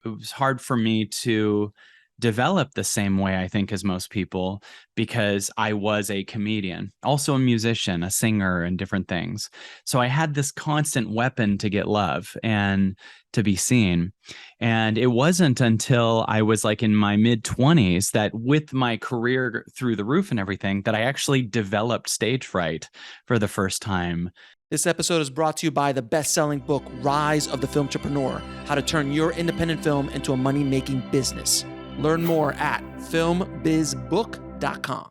was hard for me to develop the same way, I think, as most people, because I was a comedian, also a musician, a singer, and different things. So I had this constant weapon to get love and to be seen. And it wasn't until I was like in my mid 20s that, with my career through the roof and everything, that I actually developed stage fright for the first time. This episode is brought to you by the best-selling book, Rise of the Film Entrepreneur: How to Turn Your Independent Film into a Money-Making Business. Learn more at filmbizbook.com.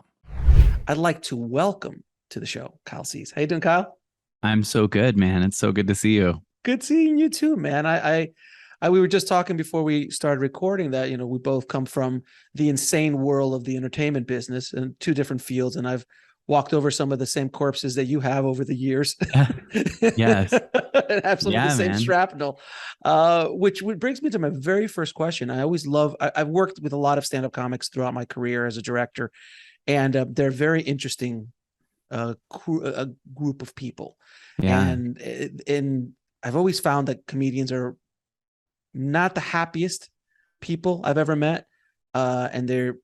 I'd like to welcome to the show Kyle Cease. How you doing, Kyle? I'm so good, man. It's so good to see you. Good seeing you too, man. We were just talking before we started recording that, we both come from the insane world of the entertainment business in two different fields, and I've walked over some of the same corpses that you have over the years. Yes. And have some of the same shrapnel, which brings me to my very first question. I've worked with a lot of stand-up comics throughout my career as a director, and they're very interesting a group of people. Yeah. And I've always found that comedians are not the happiest people I've ever met. And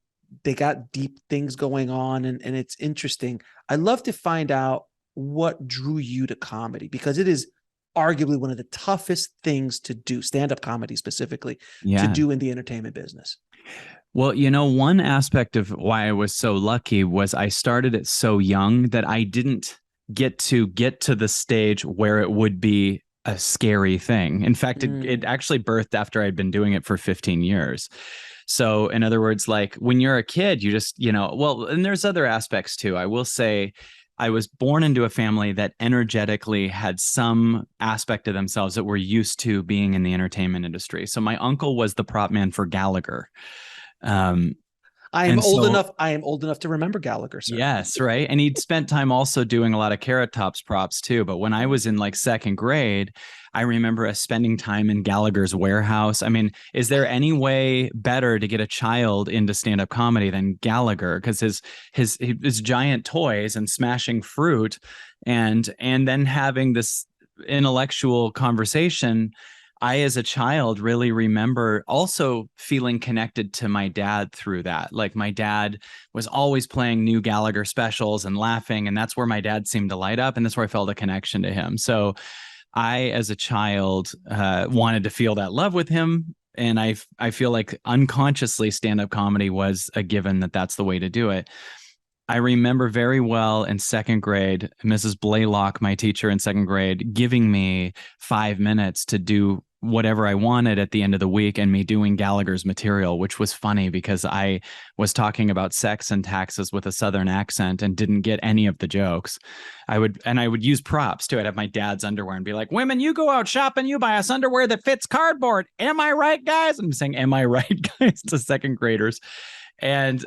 they got deep things going on, and it's interesting. I'd love to find out what drew you to comedy, because it is arguably one of the toughest things to do, stand-up comedy specifically, to do in the entertainment business. Well, one aspect of why I was so lucky was I started it so young that I didn't get to the stage where it would be a scary thing. In fact, it actually birthed after I'd been doing it for 15 years. So in other words, like when you're a kid, you just, and there's other aspects too. I will say I was born into a family that energetically had some aspect of themselves that were used to being in the entertainment industry. So my uncle was the prop man for Gallagher. I am old enough to remember Gallagher, sir. Yes, right. And he'd spent time also doing a lot of Carrot Top's props too. But when I was in like second grade, I remember us spending time in Gallagher's warehouse. I mean, is there any way better to get a child into stand-up comedy than Gallagher? Because his giant toys and smashing fruit and then having this intellectual conversation. I, as a child, really remember also feeling connected to my dad through that. Like my dad was always playing new Gallagher specials and laughing, and that's where my dad seemed to light up, and that's where I felt a connection to him. So I, as a child, wanted to feel that love with him, and I feel like unconsciously stand-up comedy was a given that's the way to do it. I remember very well in second grade, Mrs. Blaylock, my teacher in second grade, giving me 5 minutes to do whatever I wanted at the end of the week, and me doing Gallagher's material, which was funny because I was talking about sex and taxes with a Southern accent and didn't get any of the jokes. I would use props too. I'd have my dad's underwear and be like, "Women, you go out shopping, you buy us underwear that fits cardboard. Am I right, guys?" I'm saying, "Am I right, guys?" to second graders. And,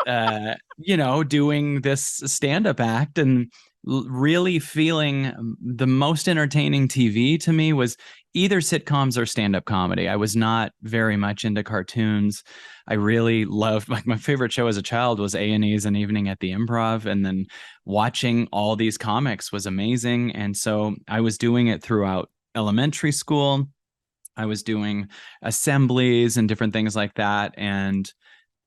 doing this stand-up act and really feeling the most entertaining TV to me was either sitcoms or stand-up comedy. I was not very much into cartoons. I really loved, like, my favorite show as a child was A&E's An Evening at the Improv. And then watching all these comics was amazing. And so I was doing it throughout elementary school. I was doing assemblies and different things like that. And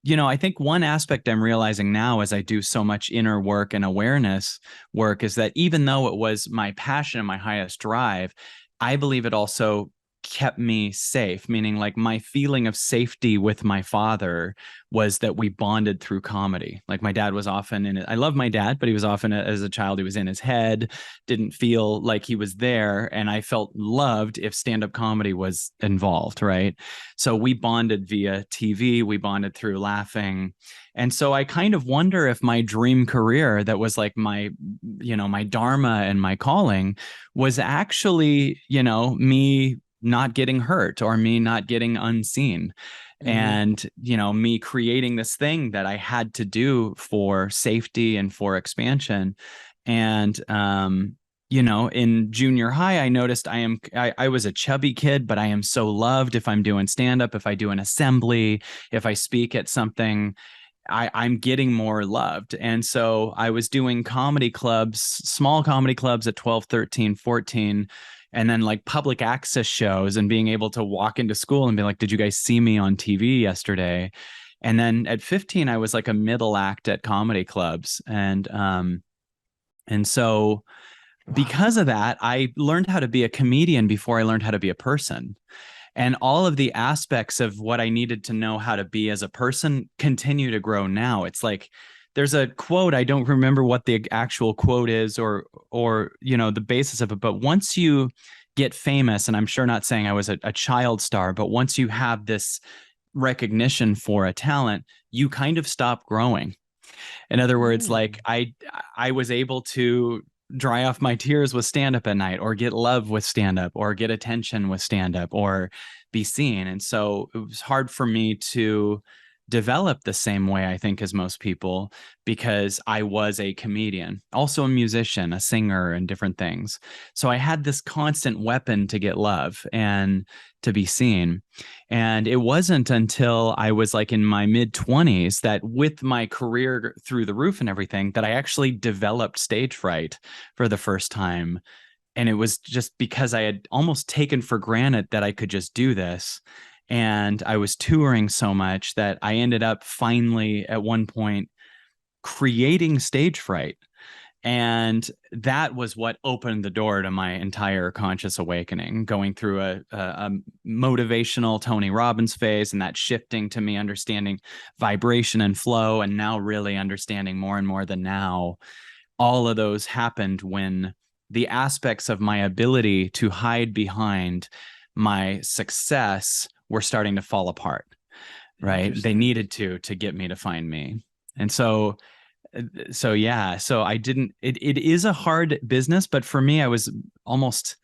I think one aspect I'm realizing now as I do so much inner work and awareness work is that even though it was my passion and my highest drive, I believe it also kept me safe, meaning like my feeling of safety with my father was that we bonded through comedy. Like my dad was often in it. I love my dad, but he was often, as a child, he was in his head, didn't feel like he was there. And I felt loved if stand-up comedy was involved, right? So we bonded via TV, we bonded through laughing. And so I kind of wonder if my dream career that was like my dharma and my calling was actually, me not getting hurt or me not getting unseen. And, me creating this thing that I had to do for safety and for expansion. And, in junior high, I noticed I was a chubby kid, but I am so loved if I'm doing stand-up, if I do an assembly, if I speak at something. I'm getting more loved. And so I was doing comedy clubs, small comedy clubs at 12, 13, 14, and then like public access shows and being able to walk into school and be like, did you guys see me on TV yesterday? And then at 15, I was like a middle act at comedy clubs. And so because of that, I learned how to be a comedian before I learned how to be a person. And all of the aspects of what I needed to know how to be as a person continue to grow now. It's like there's a quote, I don't remember what the actual quote is or the basis of it, but once you get famous, and I'm sure not saying I was a child star, but once you have this recognition for a talent, you kind of stop growing. In other words, like I was able to dry off my tears with stand up at night, or get love with stand up, or get attention with stand up, or be seen. And so it was hard for me to develop the same way, I think, as most people, because I was a comedian, also a musician, a singer, and different things. So I had this constant weapon to get love and to be seen. And it wasn't until I was like in my mid 20s that, with my career through the roof and everything, that I actually developed stage fright for the first time. And it was just because I had almost taken for granted that I could just do this. And I was touring so much that I ended up finally at one point creating stage fright. And that was what opened the door to my entire conscious awakening, going through a motivational Tony Robbins phase, and that shifting to me understanding vibration and flow, and now really understanding more and more the now. All of those happened when the aspects of my ability to hide behind my success were starting to fall apart, right? They needed to get me to find me. And so yeah, so I didn't, it is a hard business, but for me, I was almost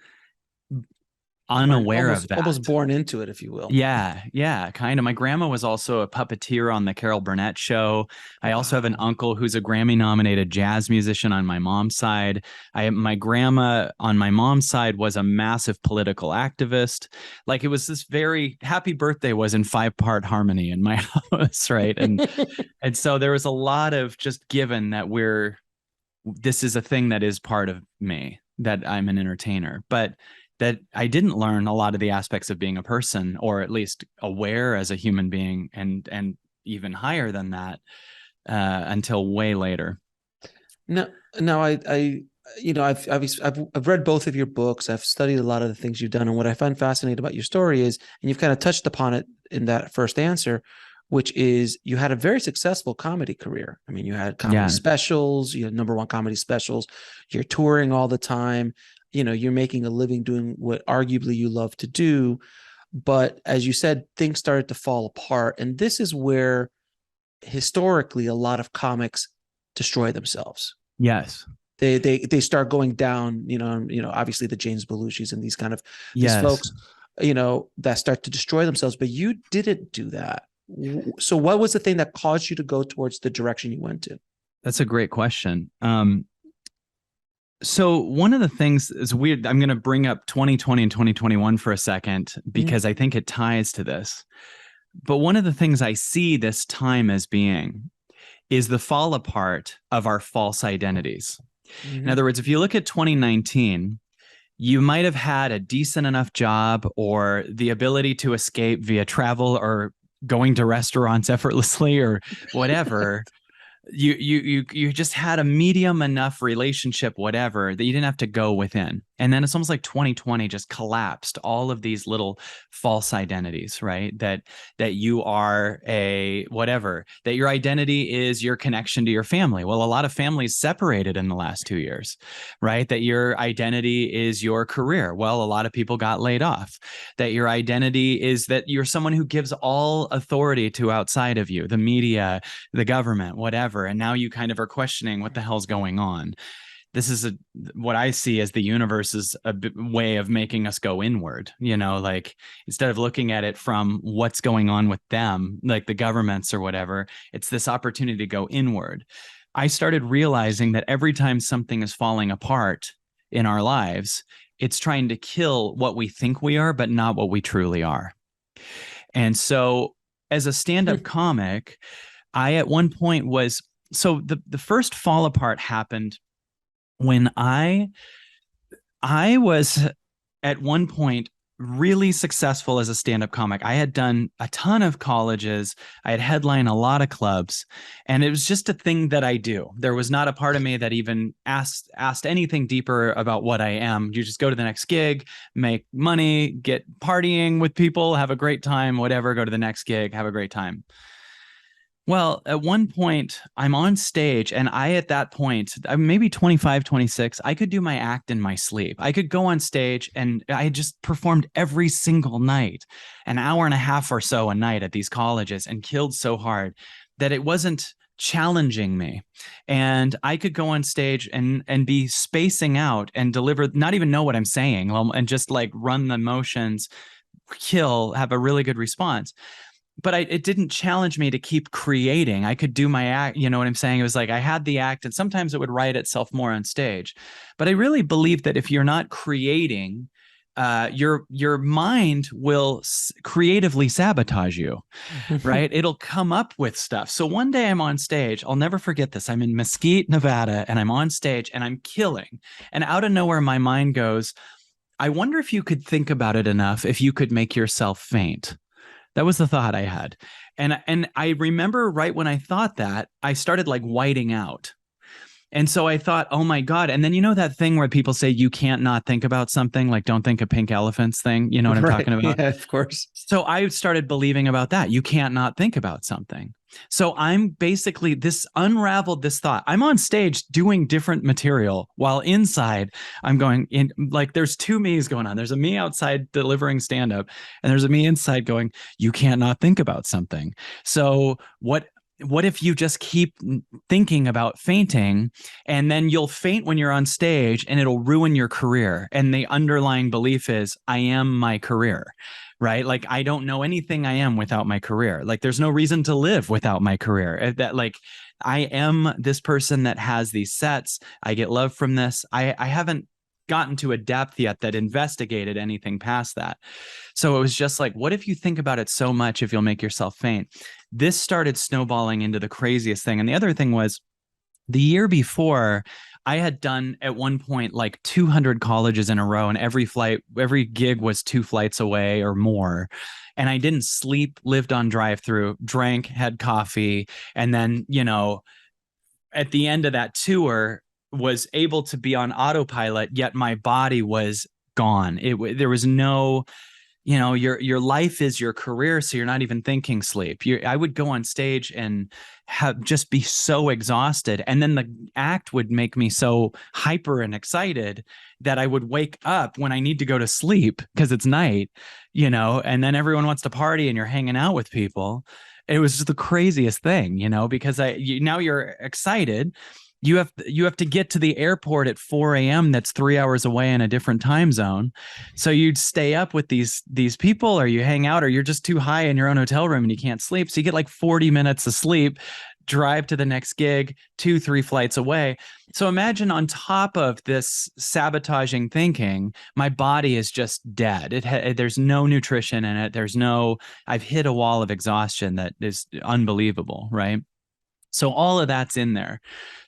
unaware of that. Almost born into it, if you will. Yeah, kind of. My grandma was also a puppeteer on the Carol Burnett show. I also have an uncle who's a Grammy-nominated jazz musician on my mom's side. My grandma on my mom's side was a massive political activist. Like, it was this very Happy Birthday was in 5-part harmony in my house, right? And so there was a lot of just given that this is a thing that is part of me, that I'm an entertainer, but that I didn't learn a lot of the aspects of being a person, or at least aware as a human being, and even higher than that, until way later. No, I've read both of your books. I've studied a lot of the things you've done, and what I find fascinating about your story is, and you've kind of touched upon it in that first answer, which is you had a very successful comedy career. I mean, you had comedy specials, you had #1 comedy specials. You're touring all the time. You're making a living doing what arguably you love to do. But as you said, things started to fall apart. And this is where historically a lot of comics destroy themselves. Yes. They start going down, obviously the James Belushis and these kind of these folks, that start to destroy themselves. But you didn't do that. So what was the thing that caused you to go towards the direction you went to? That's a great question. So one of the things is weird. I'm going to bring up 2020 and 2021 for a second, because I think it ties to this. But one of the things I see this time as being is the fall apart of our false identities. In other words, if you look at 2019, you might have had a decent enough job, or the ability to escape via travel, or going to restaurants effortlessly, or whatever. You just had a medium enough relationship, whatever, that you didn't have to go within. And then it's almost like 2020 just collapsed all of these little false identities, right? That you are a whatever, that your identity is your connection to your family. Well, a lot of families separated in the last 2 years, right? That your identity is your career. Well, a lot of people got laid off. That your identity is that you're someone who gives all authority to outside of you, the media, the government, whatever. And now you kind of are questioning what the hell's going on. This is what I see as the universe's way of making us go inward, like, instead of looking at it from what's going on with them, like the governments or whatever, it's this opportunity to go inward. I started realizing that every time something is falling apart in our lives, it's trying to kill what we think we are, but not what we truly are. And so as a stand-up comic, I at one point was, so the first fall apart happened when I was at one point really successful as a stand-up comic. I had done a ton of colleges. I had headlined a lot of clubs, and it was just a thing that I do. There was not a part of me that even asked anything deeper about what I am. You just go to the next gig, make money, get partying with people, have a great time, whatever, go to the next gig, have a great time. Well, at one point, I'm on stage, and at that point, I'm maybe 25, 26, I could do my act in my sleep. I could go on stage, and I just performed every single night, an hour and a half or so a night at these colleges, and killed so hard that it wasn't challenging me. And I could go on stage and be spacing out and deliver, not even know what I'm saying, and just like run the motions, have a really good response. But it didn't challenge me to keep creating. I could do my act. You know what I'm saying? It was like I had the act, and sometimes it would write itself more on stage. But I really believe that if you're not creating, your mind will creatively sabotage you, right? It'll come up with stuff. So one day I'm on stage. I'll never forget this. I'm in Mesquite, Nevada, and I'm on stage and I'm killing. And out of nowhere, my mind goes, I wonder if you could think about it enough if you could make yourself faint. That was the thought I had. And I remember right when I thought that, I started like whiting out. And so I thought, oh my God. And then you know that thing where people say you can't not think about something, like don't think of pink elephants thing. You know what I'm talking about? Yeah, of course. So I started believing about that. You can't not think about something. So I'm basically unraveled this thought. I'm on stage doing different material while inside I'm going in, like there's two me's going on. There's a me outside delivering stand up, and there's a me inside going, you can't not think about something. So what if you just keep thinking about fainting, and then you'll faint when you're on stage and it'll ruin your career? And the underlying belief is, I am my career, right? Like, I don't know anything I am without my career. Like, there's no reason to live without my career. That, like, I am this person that has these sets. I get love from this. I haven't gotten to a depth yet that investigated anything past that. So it was just like, what if you think about it so much, if you'll make yourself faint? This started snowballing into the craziest thing. And the other thing was, the year before, I had done at one point like 200 colleges in a row, and every gig was 2 flights away or more. And I didn't sleep, lived on drive-through, drank, had coffee. And then, at the end of that tour, was able to be on autopilot, yet my body was gone. There was no, your life is your career, so you're not even thinking sleep. I would go on stage and just be so exhausted, and then the act would make me so hyper and excited that I would wake up when I need to go to sleep because it's night, and then everyone wants to party and you're hanging out with people. It was just the craziest thing, because now you're excited. You have to get to the airport at 4 a.m. That's 3 hours away in a different time zone. So you'd stay up with these people, or you hang out, or you're just too high in your own hotel room and you can't sleep. So you get like 40 minutes of sleep, drive to the next gig, 2-3 flights away. So imagine, on top of this sabotaging thinking, my body is just dead. There's no nutrition in it. I've hit a wall of exhaustion that is unbelievable, right? So all of that's in there.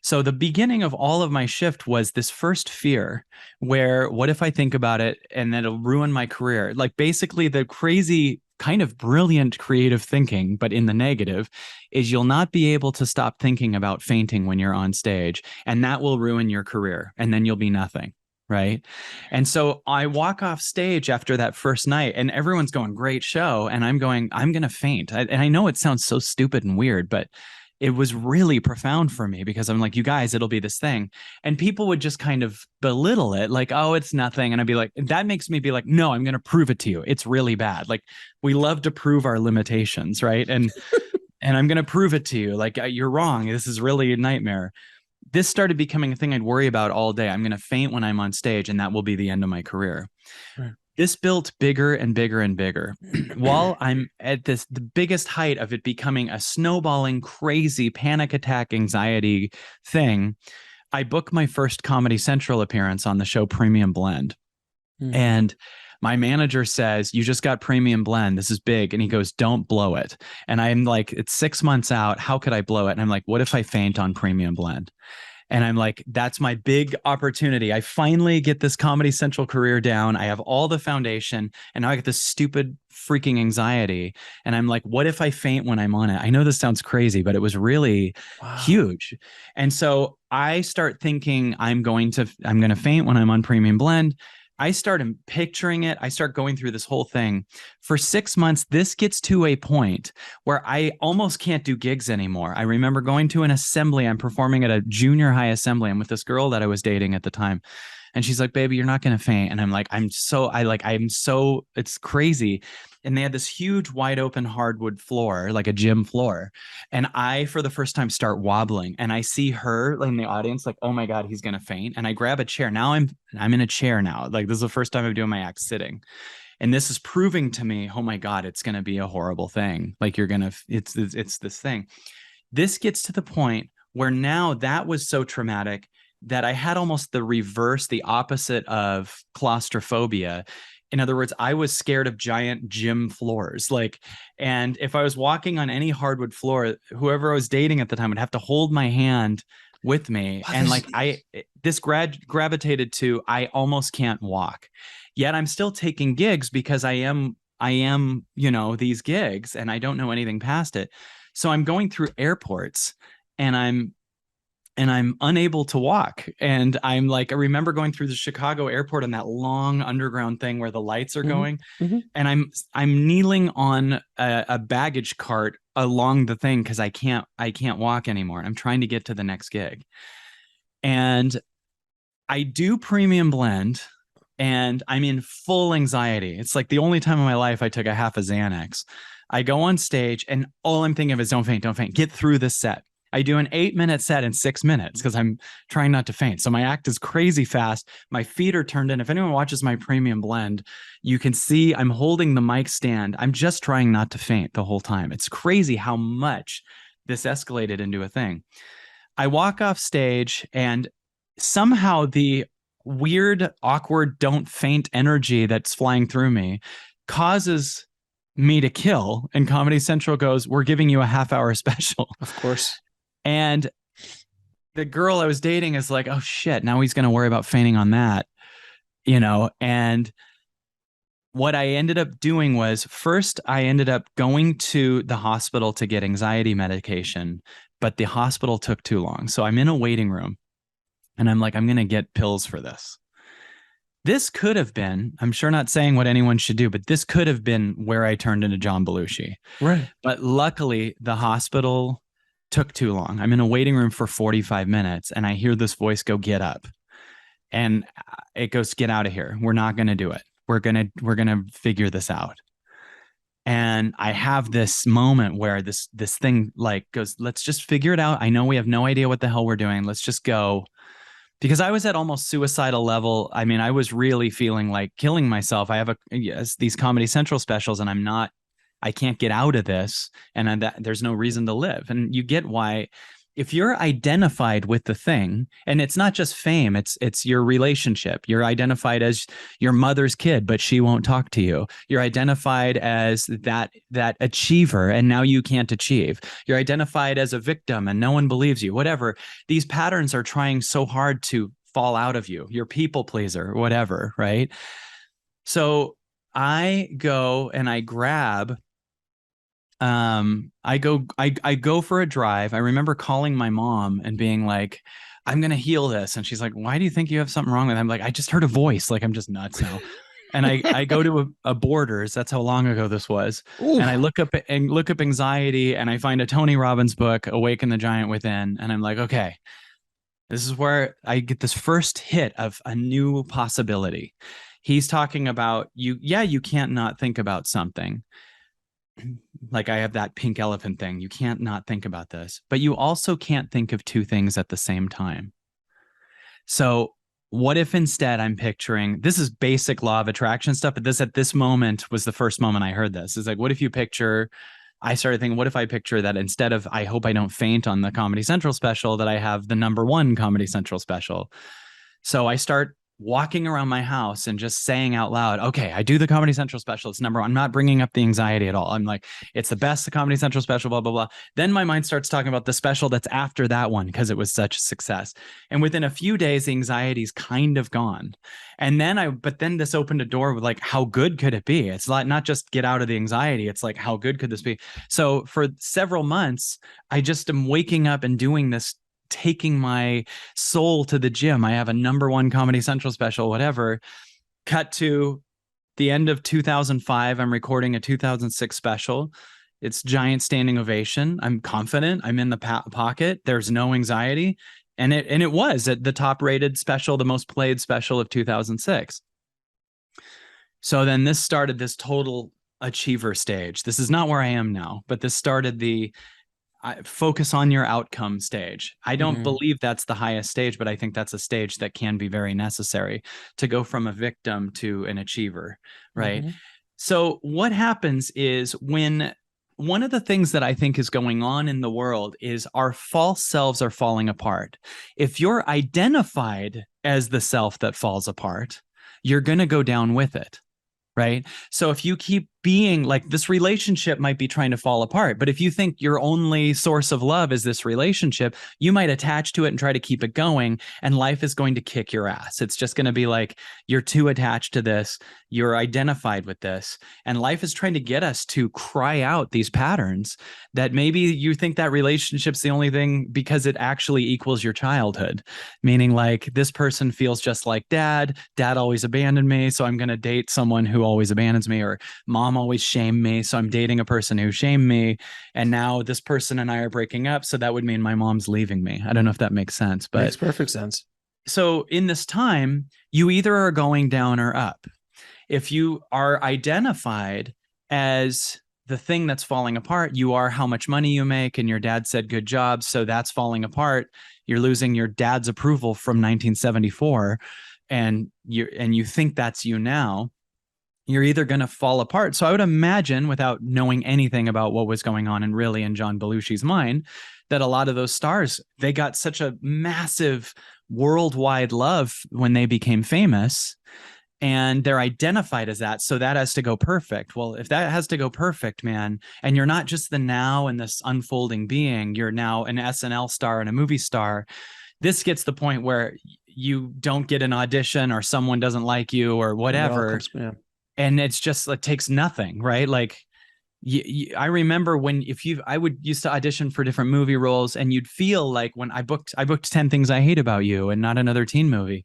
So the beginning of all of my shift was this first fear where, what if I think about it and then it'll ruin my career? Like, basically the crazy kind of brilliant creative thinking, but in the negative, is you'll not be able to stop thinking about fainting when you're on stage, and that will ruin your career, and then you'll be nothing. Right. And so I walk off stage after that first night, and everyone's going, great show. And I'm going to faint. And I know it sounds so stupid and weird, but it was really profound for me, because I'm like, you guys, it'll be this thing. And people would just kind of belittle it, like, oh, it's nothing. And I'd be like, that makes me be like, no, I'm going to prove it to you. It's really bad. Like, we love to prove our limitations, right? And I'm going to prove it to you. Like, you're wrong. This is really a nightmare. This started becoming a thing I'd worry about all day. I'm going to faint when I'm on stage, and that will be the end of my career. Right. This built bigger and bigger and bigger. While I'm at the biggest height of it becoming a snowballing, crazy panic attack, anxiety thing, I booked my first Comedy Central appearance on the show Premium Blend. And my manager says, you just got Premium Blend. This is big. And he goes, don't blow it. And I'm like, it's 6 months out. How could I blow it? And I'm like, what if I faint on Premium Blend? And I'm like, that's my big opportunity. I finally get this Comedy Central career down. I have all the foundation, and now I get this stupid freaking anxiety. And I'm like, what if I faint when I'm on it? I know this sounds crazy, but it was really Wow. huge. And so I start thinking I'm going to faint when I'm on Premium Blend. I start picturing it. I start going through this whole thing. For 6 months, this gets to a point where I almost can't do gigs anymore. I remember going to an assembly. I'm performing at a junior high assembly. I'm with this girl that I was dating at the time. And she's like, baby, you're not going to faint. And I'm like, it's crazy. And they had this huge wide open hardwood floor, like a gym floor. And I, for the first time, start wobbling. And I see her in the audience, like, oh my God, he's going to faint. And I grab a chair. Now I'm in a chair now. Like, this is the first time I'm doing my act sitting. And this is proving to me, oh my God, it's going to be a horrible thing. Like, it's this thing. This gets to the point where now that was so traumatic that I had almost the reverse, the opposite of claustrophobia. In other words, I was scared of giant gym floors. Like, and if I was walking on any hardwood floor, whoever I was dating at the time would have to hold my hand with me. Wow, And like, this gravitated to, I almost can't walk. Yet I'm still taking gigs because I am, these gigs, and I don't know anything past it. So I'm going through airports, and I'm unable to walk. And I'm like, I remember going through the Chicago airport on that long underground thing where the lights are going. Mm-hmm. And I'm kneeling on a baggage cart along the thing because I can't walk anymore. I'm trying to get to the next gig. And I do Premium Blend, and I'm in full anxiety. It's like the only time in my life I took a half a Xanax. I go on stage, and all I'm thinking of is don't faint, get through this set. I do an 8-minute set in 6 minutes because I'm trying not to faint. So my act is crazy fast. My feet are turned in. If anyone watches my Premium Blend, you can see I'm holding the mic stand. I'm just trying not to faint the whole time. It's crazy how much this escalated into a thing. I walk off stage, and somehow the weird, awkward, don't faint energy that's flying through me causes me to kill. And Comedy Central goes, we're giving you a half-hour special. Of course. And the girl I was dating is like, oh shit, now he's going to worry about fainting on that, and what I ended up doing was, first I ended up going to the hospital to get anxiety medication, but the hospital took too long. So I'm in a waiting room, and I'm like, I'm going to get pills for this. This could have been, I'm sure not saying what anyone should do, but this could have been where I turned into John Belushi. Right. But luckily, the hospital took too long. I'm in a waiting room for 45 minutes, and I hear this voice go, get up. And it goes, get out of here. We're not going to do it. We're going to figure this out. And I have this moment where this thing like goes, let's just figure it out. I know we have no idea what the hell we're doing. Let's just go. Because I was at almost suicidal level. I mean, I was really feeling like killing myself. I have these Comedy Central specials, and I can't get out of this, and there's no reason to live. And you get why, if you're identified with the thing, and it's not just fame, it's your relationship. You're identified as your mother's kid, but she won't talk to you. You're identified as that achiever, and now you can't achieve. You're identified as a victim, and no one believes you. Whatever. These patterns are trying so hard to fall out of you. You're people pleaser, whatever, right? So I go and I grab. I go for a drive. I remember calling my mom and being like, I'm going to heal this. And she's like, why do you think you have something wrong with it? I'm like, I just heard a voice. Like, I'm just nuts now. And I go to a Borders. That's how long ago this was. Ooh. And I look up anxiety, and I find a Tony Robbins book, Awaken the Giant Within. And I'm like, okay, this is where I get this first hit of a new possibility. He's talking about you can't not think about something. Like, I have that pink elephant thing. You can't not think about this, but you also can't think of two things at the same time. So what if instead I'm picturing, this is basic law of attraction stuff, but this at this moment was the first moment I heard this. It's like, what if you picture, I started thinking, what if I picture that instead of, I hope I don't faint on the Comedy Central special, that I have the #1 Comedy Central special. So I start walking around my house and just saying out loud, okay, I do the Comedy Central special. It's number one. I'm not bringing up the anxiety at all. I'm like, it's the best, the Comedy Central special, blah, blah, blah. Then my mind starts talking about the special that's after that one because it was such a success. And within a few days, the anxiety's kind of gone. And then this opened a door with like, how good could it be? It's not just get out of the anxiety. It's like, how good could this be? So for several months, I just am waking up and doing this, taking my soul to the gym. I have a number one Comedy Central special, whatever. Cut to the end of 2005. I'm recording a 2006 special. It's giant standing ovation. I'm confident. I'm in the pocket. There's no anxiety. And it was at the top rated special, the most played special of 2006. So then this started this total achiever stage. This is not where I am now, but this started the focus on your outcome stage. I don't believe that's the highest stage, but I think that's a stage that can be very necessary to go from a victim to an achiever, right? So what happens is when one of the things that I think is going on in the world is our false selves are falling apart. If you're identified as the self that falls apart, you're going to go down with it. Right. So if you keep being like, this relationship might be trying to fall apart, but if you think your only source of love is this relationship, you might attach to it and try to keep it going. And life is going to kick your ass. It's just going to be like, you're too attached to this. You're identified with this. And life is trying to get us to cry out these patterns that maybe you think that relationship's the only thing because it actually equals your childhood. Meaning like, this person feels just like dad. Dad always abandoned me. So I'm going to date someone who always abandons me, or mom always shamed me. So I'm dating a person who shamed me. And now this person and I are breaking up. So that would mean my mom's leaving me. I don't know if that makes sense, but makes perfect sense. So in this time, you either are going down or up. If you are identified as the thing that's falling apart, you are how much money you make, and your dad said, good job. So that's falling apart. You're losing your dad's approval from 1974. And you think that's you now. You're either going to fall apart. So I would imagine, without knowing anything about what was going on in John Belushi's mind, that a lot of those stars, they got such a massive worldwide love when they became famous, and they're identified as that. So that has to go perfect. Well, if that has to go perfect, man, and you're not just the now and this unfolding being, you're now an SNL star and a movie star. This gets the point where you don't get an audition, or someone doesn't like you, or whatever. And it's just, it takes nothing, right? Like I remember I would used to audition for different movie roles, and you'd feel like when I booked 10 Things I Hate About You and Not Another Teen Movie.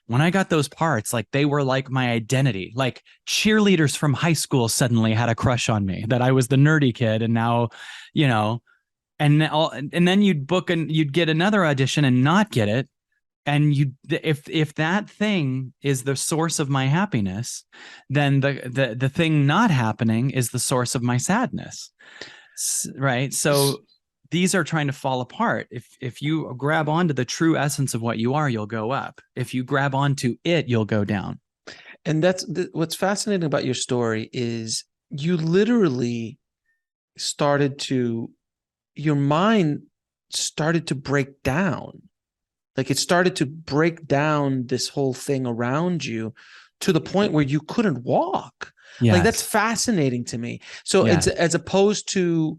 When I got those parts, like they were like my identity. Like cheerleaders from high school suddenly had a crush on me, that I was the nerdy kid. And now, and then you'd book and you'd get another audition and not get it. And if that thing is the source of my happiness, then the thing not happening is the source of my sadness, right? So these are trying to fall apart. If you grab onto the true essence of what you are, you'll go up. If you grab onto it, you'll go down. And that's what's fascinating about your story is you literally your mind started to break down. Like it started to break down this whole thing around you to the point where you couldn't walk. Yes. Like that's fascinating to me. So yes. It's as opposed to,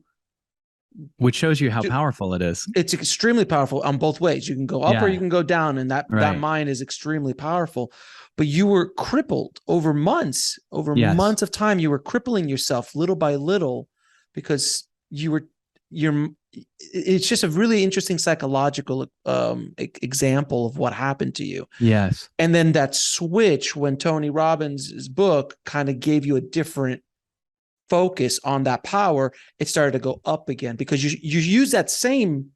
which shows you how powerful it is. It's extremely powerful on both ways. You can go up or you can go down, and that mind is extremely powerful. But you were crippled over months of time. You were crippling yourself little by little because it's just a really interesting psychological example of what happened to you. Yes. And then that switch when Tony Robbins' book kind of gave you a different focus on that power, it started to go up again because you use that same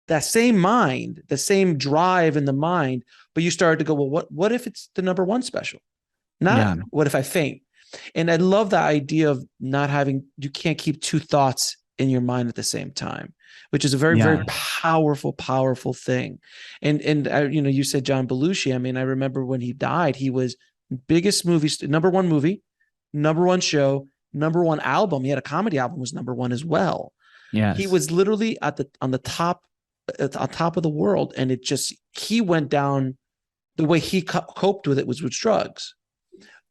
mind, the same drive in the mind, but you started to go, well, what if it's the number one special? What if I faint? And I love the idea of you can't keep two thoughts in your mind at the same time, which is a very, very powerful thing. And you said John Belushi. I mean, I remember when he died, he was biggest movie, number one movie, number one show, number one album. He had a comedy album, was number one as well. Yeah. He was literally on top of the world. And he went down The way he coped with it was with drugs.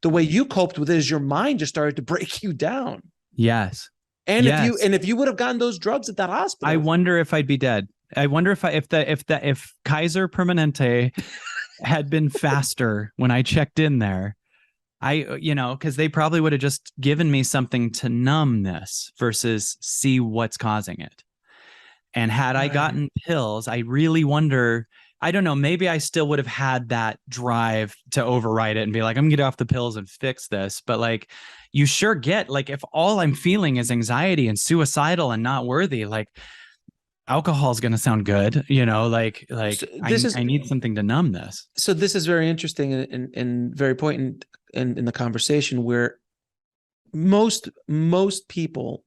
The way you coped with it is your mind just started to break you down. Yes. And yes. if you would have gotten those drugs at that hospital, I wonder if I'd be dead. I wonder if Kaiser Permanente had been faster when I checked in there. Because they probably would have just given me something to numb this versus see what's causing it. And had I gotten pills, I really wonder, I don't know, maybe I still would have had that drive to override it and be like, I'm gonna get off the pills and fix this. But like, you sure get, like, if all I'm feeling is anxiety and suicidal and not worthy, like, alcohol is going to sound good, so I need something to numb this. So this is very interesting and very important in the conversation, where most people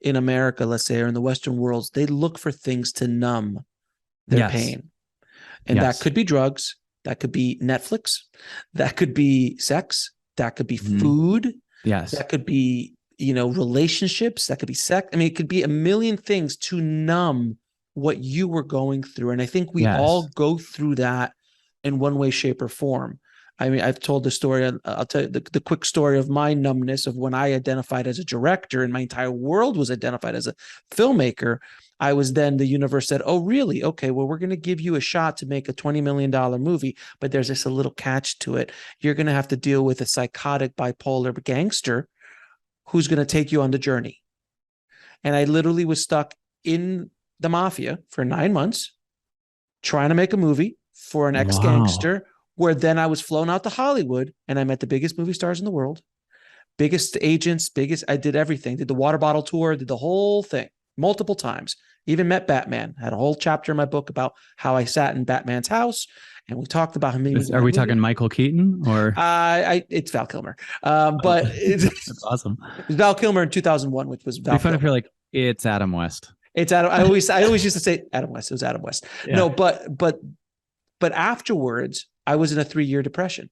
in America, let's say, or in the Western worlds, they look for things to numb their pain. And that could be drugs, that could be Netflix, that could be sex, that could be food. Yes. That could be, relationships, that could be sex. I mean, it could be a million things to numb what you were going through. And I think we all go through that in one way, shape, or form. I mean, I've told the story. I'll tell you the quick story of my numbness of when I identified as a director and my entire world was identified as a filmmaker. I was then, the universe said, oh, really? Okay, well, we're going to give you a shot to make a $20 million movie, but there's just a little catch to it. You're going to have to deal with a psychotic bipolar gangster who's going to take you on the journey. And I literally was stuck in the mafia for 9 months trying to make a movie for an ex-gangster, where then I was flown out to Hollywood and I met the biggest movie stars in the world, biggest agents, I did everything, did the water bottle tour, did the whole thing multiple times, even met Batman, had a whole chapter in my book about how I sat in Batman's house. And we talked about him. Are we talking Michael Keaton or? It's Val Kilmer. But that's awesome. It's Val Kilmer in 2001, which was Val. It'd be fun if you're like, it's Adam West. It's Adam. I always used to say Adam West. It was Adam West. Yeah. No, but afterwards, I was in a 3-year depression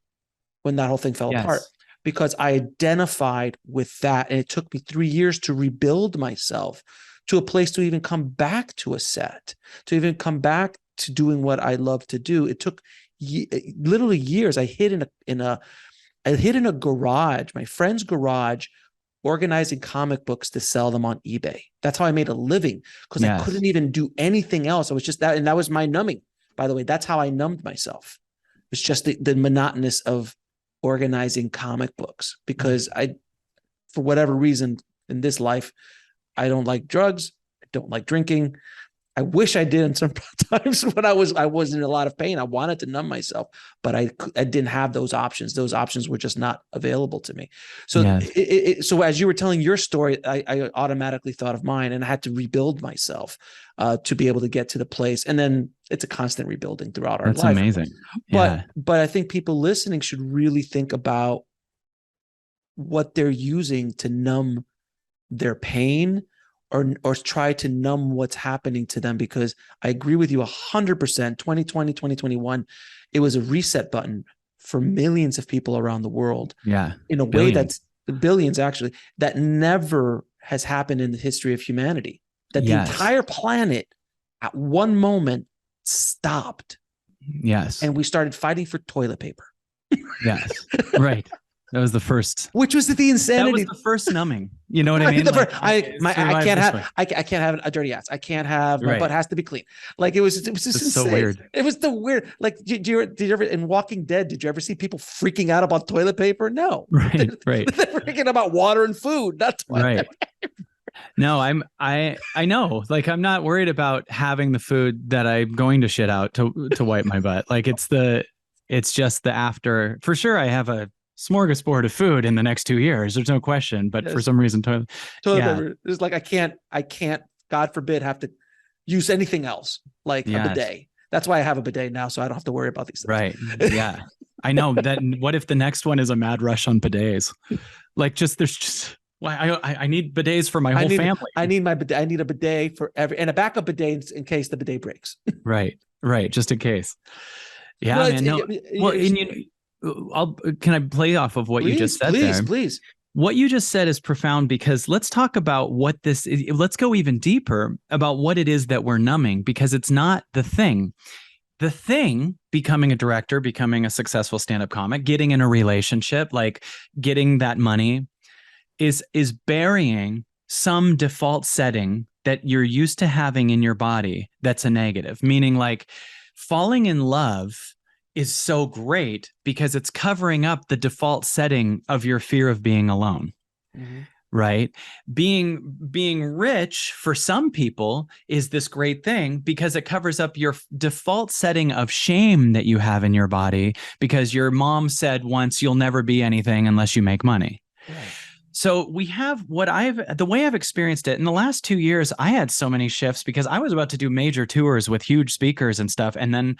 when that whole thing fell apart, because I identified with that, and it took me 3 years to rebuild myself to a place to even come back to a set, to even come back to doing what I love to do. It took literally years. I hid in a garage, my friend's garage, organizing comic books to sell them on eBay. That's how I made a living, because I couldn't even do anything else. I was just that, and that was my numbing. By the way, that's how I numbed myself. It's just the monotonous of organizing comic books, because for whatever reason in this life, I don't like drugs. I don't like drinking. I wish I did in some times when I was in a lot of pain. I wanted to numb myself, but I didn't have those options. Those options were just not available to me. So, so as you were telling your story, I automatically thought of mine, and I had to rebuild myself to be able to get to the place. And then it's a constant rebuilding throughout our life. That's amazing. But I think people listening should really think about what they're using to numb their pain, or try to numb what's happening to them, because I agree with you 100%. 2020, 2021, it was a reset button for millions of people around the world. Yeah. In a way that's billions, actually, that never has happened in the history of humanity, that the entire planet at one moment stopped. Yes. And we started fighting for toilet paper. Yes. Right. That was the first, which was the insanity. That was the first numbing. You know what I mean? I can't have a dirty ass. I can't have, my butt has to be clean. Like it was just insane. So weird. It was the weird. Like, did you ever in Walking Dead? Did you ever see people freaking out about toilet paper? No. Right. They're freaking about water and food. That's why. Right. No, I know. Like, I'm not worried about having the food that I'm going to shit out to wipe my butt. Like, it's just the after. For sure, I have a smorgasbord of food in the next 2 years. There's no question. But for some reason, toilet paper. It's like I can't. God forbid, have to use anything else like a bidet. That's why I have a bidet now, so I don't have to worry about these things. Right. Yeah. I know that. What if the next one is a mad rush on bidets? Like, there's just. Why I need bidets for my whole family. I need my bidet. I need a bidet for and a backup bidet in case the bidet breaks. Right. Just in case. Yeah, well, man. No. Can I play off of what you just said there? Please. What you just said is profound, because let's talk about what this is. Let's go even deeper about what it is that we're numbing, because it's not the thing. The thing, becoming a director, becoming a successful stand-up comic, getting in a relationship, like getting that money, is burying some default setting that you're used to having in your body that's a negative. Meaning, like, falling in love is so great because it's covering up the default setting of your fear of being alone. Mm-hmm. Right? Being rich for some people is this great thing because it covers up your default setting of shame that you have in your body because your mom said once you'll never be anything unless you make money. Right. So we have the way I've experienced it in the last 2 years, I had so many shifts because I was about to do major tours with huge speakers and stuff. And then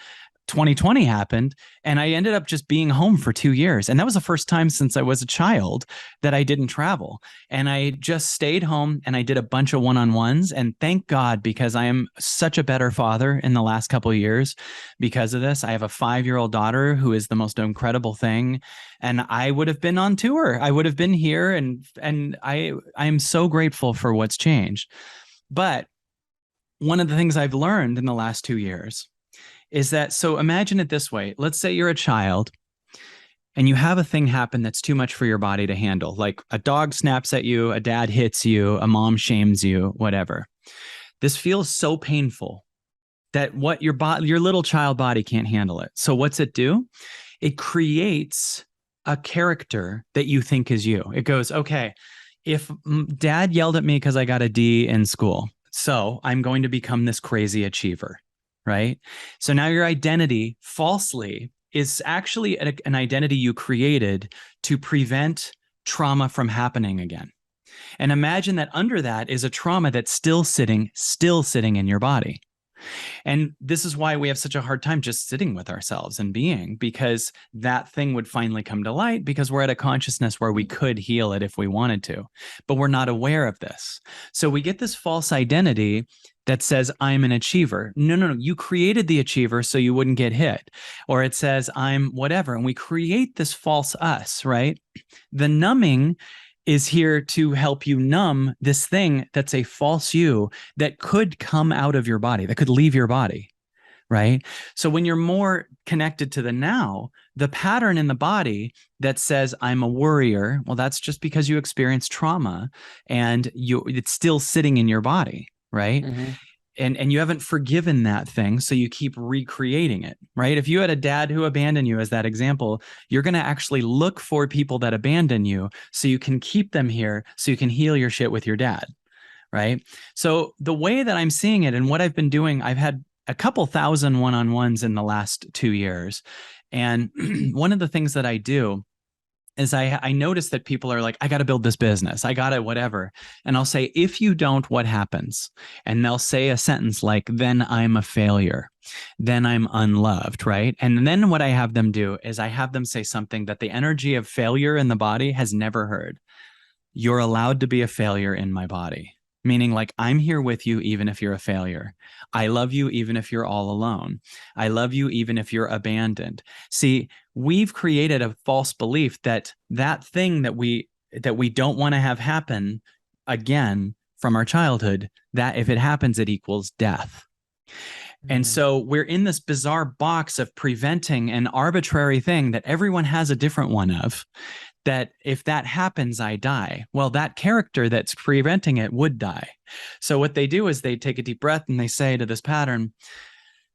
2020 happened and I ended up just being home for 2 years. And that was the first time since I was a child that I didn't travel. And I just stayed home and I did a bunch of one-on-ones. And thank God, because I am such a better father in the last couple of years because of this. I have a 5-year-old daughter who is the most incredible thing. And I would have been on tour. I would have been here. And I am so grateful for what's changed. But one of the things I've learned in the last 2 years is that, so imagine it this way. Let's say you're a child and you have a thing happen that's too much for your body to handle. Like a dog snaps at you, a dad hits you, a mom shames you, whatever. This feels so painful that what your little child body can't handle it. So what's it do? It creates a character that you think is you. It goes, okay, if dad yelled at me because I got a D in school, so I'm going to become this crazy achiever. Right? So now your identity falsely is actually an identity you created to prevent trauma from happening again. And imagine that under that is a trauma that's still sitting in your body. And this is why we have such a hard time just sitting with ourselves and being, because that thing would finally come to light because we're at a consciousness where we could heal it if we wanted to, but we're not aware of this. So we get this false identity that says, I'm an achiever. No. You created the achiever so you wouldn't get hit. Or it says, I'm whatever. And we create this false us, right? The numbing is here to help you numb this thing that's a false you that could come out of your body, that could leave your body, right? So when you're more connected to the now, the pattern in the body that says, I'm a worrier, well, that's just because you experienced trauma and it's still sitting in your body, right? Mm-hmm. And you haven't forgiven that thing, so you keep recreating it, right? If you had a dad who abandoned you as that example, you're going to actually look for people that abandon you so you can keep them here so you can heal your shit with your dad, right? So the way that I'm seeing it and what I've been doing, I've had a couple thousand one-on-ones in the last 2 years. And one of the things that I do is I notice that people are like, I got to build this business. I got to whatever. And I'll say, if you don't, what happens? And they'll say a sentence like, then I'm a failure. Then I'm unloved, right? And then what I have them do is I have them say something that the energy of failure in the body has never heard. You're allowed to be a failure in my body. Meaning, like, I'm here with you even if you're a failure. I love you even if you're all alone. I love you even if you're abandoned. See, we've created a false belief that that thing that we don't want to have happen again from our childhood, that if it happens, it equals death. And so we're in this bizarre box of preventing an arbitrary thing that everyone has a different one of, that if that happens, I die. Well, that character that's preventing it would die. So what they do is they take a deep breath and they say to this pattern,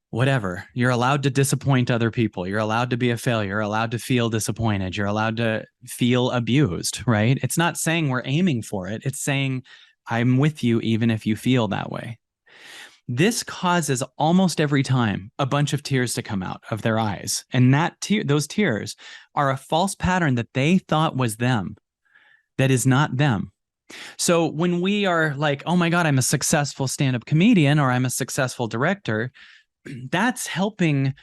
whatever, you're allowed to disappoint other people. You're allowed to be a failure. You're allowed to feel disappointed. You're allowed to feel abused, right? It's not saying we're aiming for it. It's saying, I'm with you even if you feel that way. This causes almost every time a bunch of tears to come out of their eyes. And those tears are a false pattern that they thought was them, that is not them. So when we are like, oh my God, I'm a successful stand-up comedian or I'm a successful director, that's helping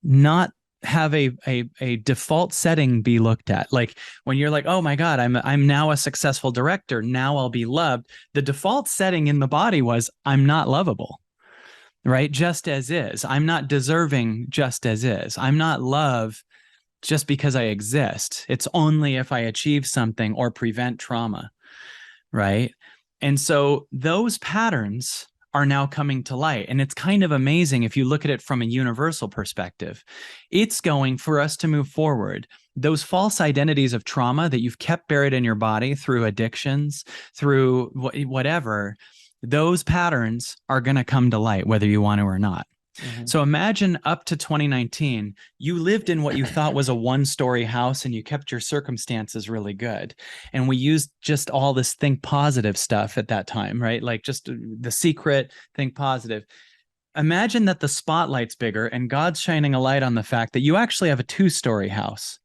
not have a default setting be looked at. Like when you're like, oh my God, I'm now a successful director, now I'll be loved. The default setting in the body was, I'm not lovable. Right? Just as is. I'm not deserving just as is. I'm not love just because I exist. It's only if I achieve something or prevent trauma. Right? And so those patterns are now coming to light. And it's kind of amazing if you look at it from a universal perspective. It's going for us to move forward. Those false identities of trauma that you've kept buried in your body through addictions, through whatever, those patterns are going to come to light, whether you want to or not. Mm-hmm. So imagine up to 2019, you lived in what you thought was a one-story house and you kept your circumstances really good. And we used just all this think positive stuff at that time, right? Like just the secret, think positive. Imagine that the spotlight's bigger and God's shining a light on the fact that you actually have a two-story house.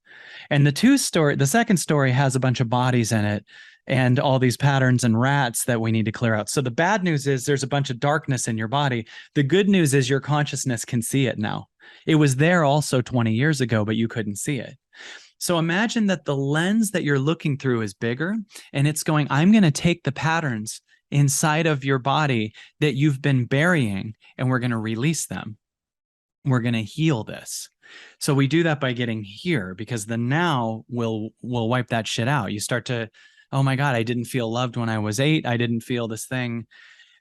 And the second story has a bunch of bodies in it and all these patterns and rats that we need to clear out. So the bad news is there's a bunch of darkness in your body. The good news is your consciousness can see it now. It was there also 20 years ago, but you couldn't see it. So imagine that the lens that you're looking through is bigger, and it's going, I'm going to take the patterns inside of your body that you've been burying, and we're going to release them. We're going to heal this. So we do that by getting here, because the now will wipe that shit out. You start to, oh my God, I didn't feel loved when I was 8. I didn't feel this thing.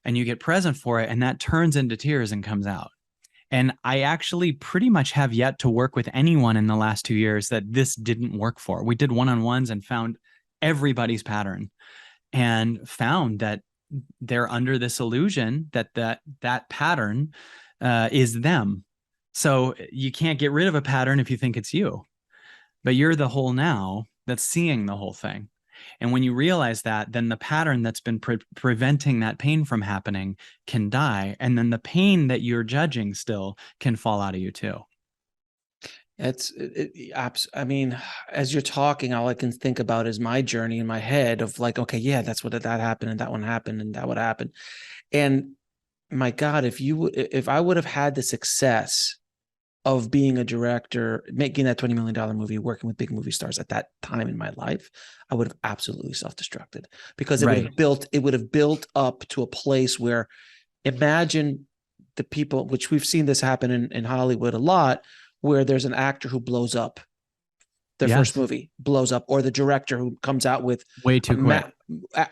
And you get present for it, and that turns into tears and comes out. And I actually pretty much have yet to work with anyone in the last 2 years that this didn't work for. We did one-on-ones and found everybody's pattern and found that they're under this illusion that that pattern is them. So you can't get rid of a pattern if you think it's you, but you're the whole now that's seeing the whole thing. And when you realize that, then the pattern that's been preventing that pain from happening can die. And then the pain that you're judging still can fall out of you too. I mean, as you're talking, all I can think about is my journey in my head of like, okay, yeah, that's what that happened and that one happened and that would happen. And my God, if I would have had the success of being a director, making that $20 million movie, working with big movie stars at that time in my life, I would have absolutely self-destructed, because it would have built up to a place where, imagine the people, which we've seen this happen in Hollywood a lot, where there's an actor who blows up, their first movie blows up, or the director who comes out with way too quick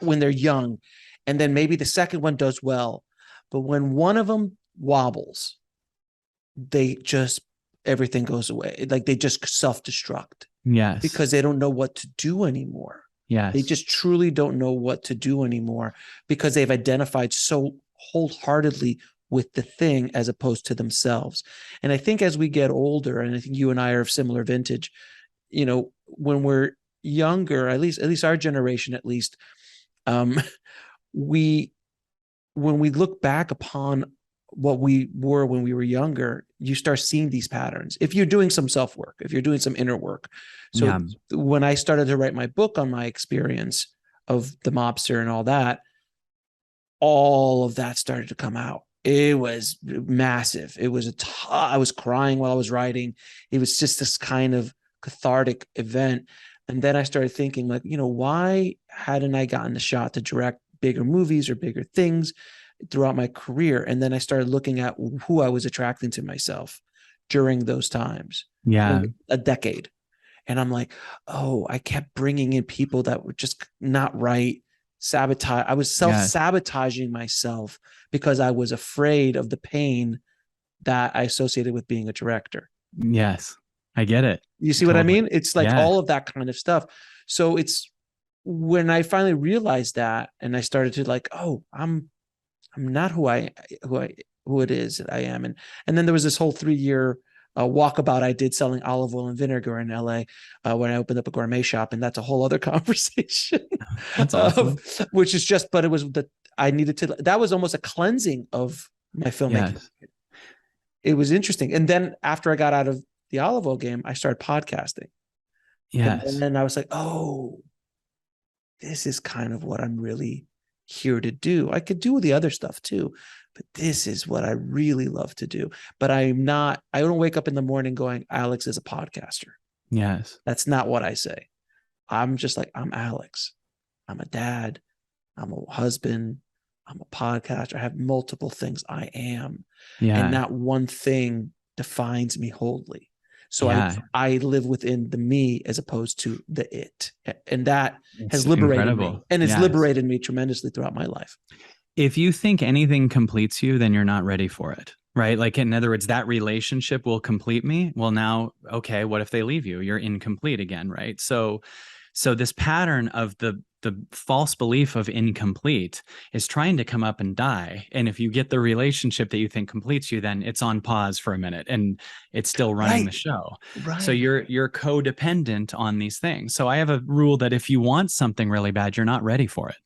when they're young, and then maybe the second one does well, but when one of them wobbles, everything goes away. Like they just self-destruct. Yes. Because they don't know what to do anymore. Yes. They just truly don't know what to do anymore, because they've identified so wholeheartedly with the thing as opposed to themselves. And I think as we get older, and I think you and I are of similar vintage, when we're younger, at least our generation, at least, when we look back upon what we were when we were younger, you start seeing these patterns. If you're doing some self-work, if you're doing some inner work. So when I started to write my book on my experience of the mobster and all of that started to come out. It was massive. It was I was crying while I was writing. It was just this kind of cathartic event. And then I started thinking, like, why hadn't I gotten the shot to direct bigger movies or bigger things throughout my career? And then I started looking at who I was attracting to myself during those times. Yeah. Like a decade. And I'm like, oh, I kept bringing in people that were just not right. Sabotage. I was self-sabotaging myself because I was afraid of the pain that I associated with being a director. Yes. I get it. You see what I mean? It's like all of that kind of stuff. So it's when I finally realized that, and I started to like, oh, I'm not who it is that I am. And then there was this whole 3-year walkabout I did selling olive oil and vinegar in LA when I opened up a gourmet shop. And that's a whole other conversation. That's awesome. But it was that was almost a cleansing of my filmmaking. Yes. It was interesting. And then after I got out of the olive oil game, I started podcasting. Yes. And then I was like, oh, this is kind of what I'm really here to do. I could do the other stuff too, but this is what I really love to do. But I don't wake up in the morning going, Alex is a podcaster. Yes. That's not what I say. I'm just like, I'm Alex. I'm a dad. I'm a husband. I'm a podcaster. I have multiple things I am. Yeah. And not one thing defines me wholly. So I live within the me as opposed to the it. And that has liberated me. And it's liberated me tremendously throughout my life. If you think anything completes you, then you're not ready for it. Right. Like, in other words, that relationship will complete me. Well, now, okay, what if they leave you? You're incomplete again. Right. So this pattern of the false belief of incomplete is trying to come up and die. And if you get the relationship that you think completes you, then it's on pause for a minute and it's still running the Right. show. So Right. you're codependent on these things. So I have a rule that if you want something really bad, you're not ready for it,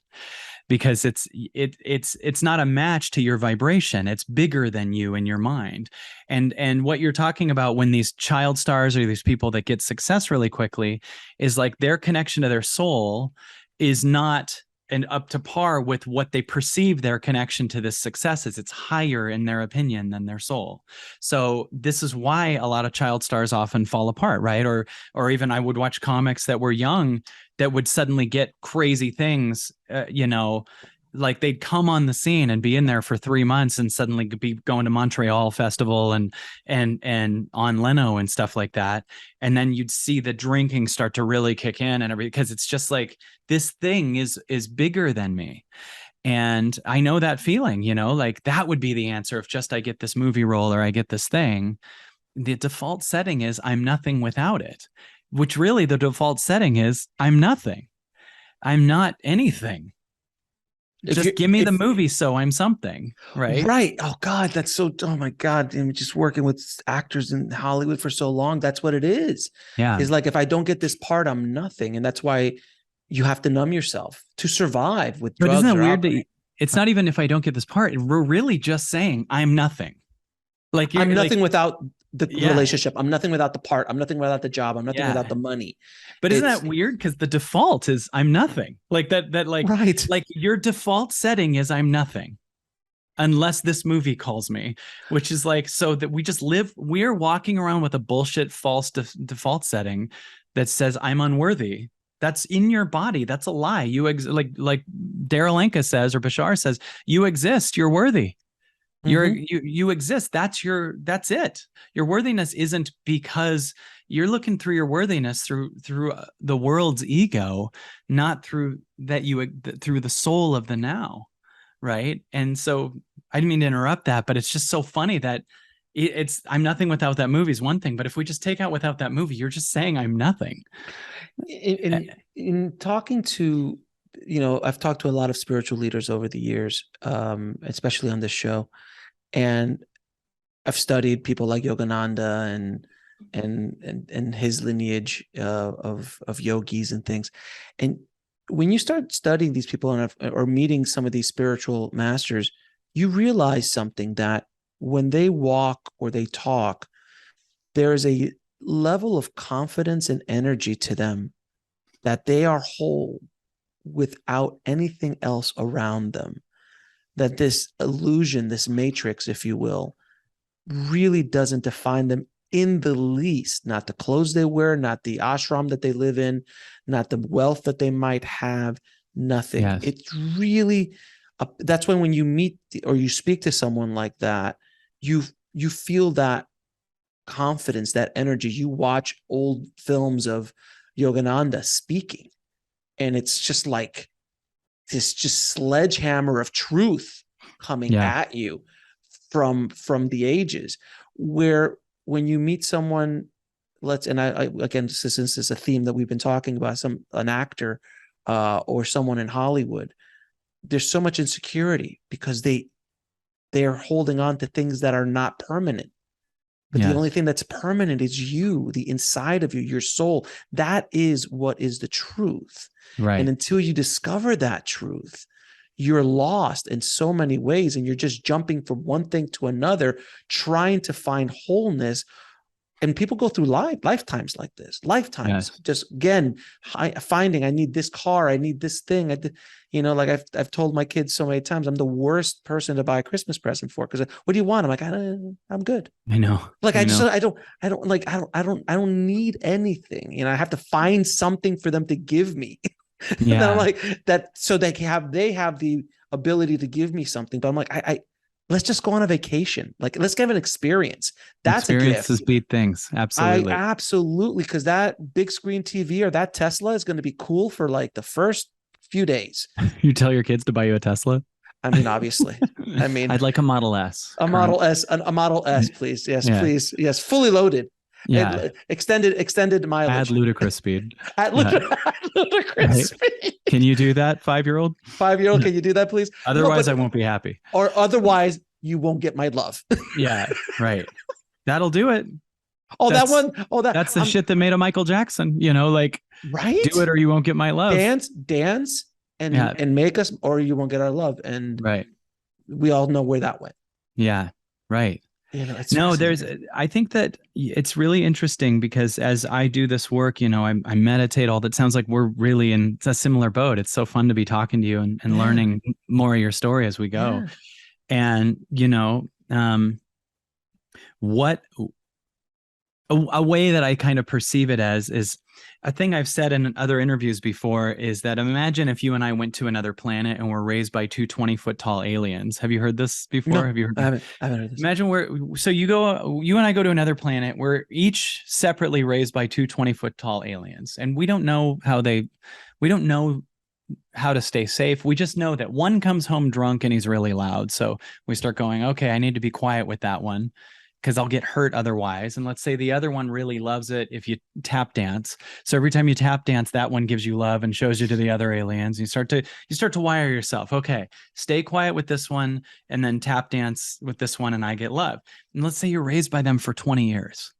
because it's not a match to your vibration. It's bigger than you in your mind. And what you're talking about when these child stars or these people that get success really quickly is like their connection to their soul is not and up to par with what they perceive their connection to this success is. It's higher in their opinion than their soul. So this is why a lot of child stars often fall apart, right? Or even I would watch comics that were young that would suddenly get crazy things, like they'd come on the scene and be in there for 3 months and suddenly be going to Montreal Festival and on Leno and stuff like that. And then you'd see the drinking start to really kick in and everything, because it's just like this thing is bigger than me. And I know that feeling, like that would be the answer if just I get this movie role or I get this thing. The default setting is I'm nothing without it, which really the default setting is I'm nothing. I'm not anything. If Just you give me the if movie so I'm something, right? Right. Oh God, that's so. Oh my God, and just working with actors in Hollywood for so long, that's what it is. Yeah. Is like if I don't get this part, I'm nothing, and that's why you have to numb yourself to survive with But isn't drugs that or weird alcohol. that it's not even if I don't get this part, we're really just saying I'm nothing. Like I'm you're like, nothing without the yeah, relationship. I'm nothing without the part. I'm nothing without the job. I'm nothing without yeah. the money. But isn't It's that weird? Because the default is I'm nothing. Like that right. like your default setting is I'm nothing unless this movie calls me, which is like, so that we just live, we're walking around with a bullshit false default setting that says I'm unworthy. That's in your body. That's a lie. Like Daryl Anka says, or Bashar says, you exist, you're worthy. Mm-hmm. You exist. That's it. Your worthiness isn't because you're looking through your worthiness through the world's ego, not through through the soul of the now, right? And so I didn't mean to interrupt that, but it's just so funny that it's I'm nothing without that movie is one thing, but if we just take out without that movie, you're just saying I'm nothing. In talking to, I've talked to a lot of spiritual leaders over the years, especially on this show, and I've studied people like Yogananda and his lineage of yogis and things. And when you start studying these people or meeting some of these spiritual masters, you realize something, that when they walk or they talk, there is a level of confidence and energy to them, that they are whole without anything else around them. That this illusion, this matrix, if you will, really doesn't define them in the least. Not the clothes they wear, not the ashram that they live in, not the wealth that they might have, nothing. Yes. It's really, that's when you meet or you speak to someone like that, you feel that confidence, that energy. You watch old films of Yogananda speaking, and it's just like this just sledgehammer of truth coming Yeah. at you from the ages. Where when you meet someone, I again, since this is a theme that we've been talking about, an actor or someone in Hollywood, there's so much insecurity because they are holding on to things that are not permanent. But the only Yes. thing that's permanent is you, the inside of you, your soul. That is what is the truth. And Right. until you discover that truth, you're lost in so many ways, and you're just jumping from one thing to another, trying to find wholeness. And people go through lifetimes like this, lifetimes, Yes. just again, finding, I need this car, I need this thing. Like I've told my kids so many times, I'm the worst person to buy a Christmas present for, because what do you want? I'm like, I'm good. I know. Like I know. I don't need anything. I have to find something for them to give me. And I'm Yeah. like that, so they have the ability to give me something. But I'm like, I let's just go on a vacation. Like, let's give an experience. That's a Experiences gift. beat things. I Absolutely. absolutely, because that big screen TV or that Tesla is going to be cool for like the first few days. You tell your kids to buy you a Tesla? I mean, obviously. I mean, I'd like a Model S. a Model S, a Model S, please. Yes, Yeah. please. Yes, fully loaded. Yeah. And extended mileage. Add ludicrous speed. At Yeah. ludicrous Right. speed. Can you do that, 5-year-old? 5-year-old, can you do that, please? Otherwise, I won't be happy. Or otherwise, you won't get my love. Yeah. Right. That'll do it. Oh, That's, that one. Oh, that. that's the shit that made a Michael Jackson, like right. do it or you won't get my love. Dance and make us, or you won't get our love. And right. We all know where that went. Yeah. Right. It's no, I think that it's really interesting because as I do this work, I meditate all that. Sounds like we're really in a similar boat. It's so fun to be talking to you and learning more of your story as we go. Yeah. And, what a way that I kind of perceive it as is a thing I've said in other interviews before is that imagine if you and I went to another planet and were raised by two 20-foot tall aliens. Have you heard this before? No, Have you heard? I haven't heard this. Imagine you and I go to another planet. We're each separately raised by two 20-foot tall aliens. And we don't know how to stay safe. We just know that one comes home drunk and he's really loud. So we start going, okay, I need to be quiet with that one, because I'll get hurt otherwise. And let's say the other one really loves it if you tap dance. So every time you tap dance, that one gives you love and shows you to the other aliens. You start to wire yourself. Okay, stay quiet with this one and then tap dance with this one and I get love. And let's say you're raised by them for 20 years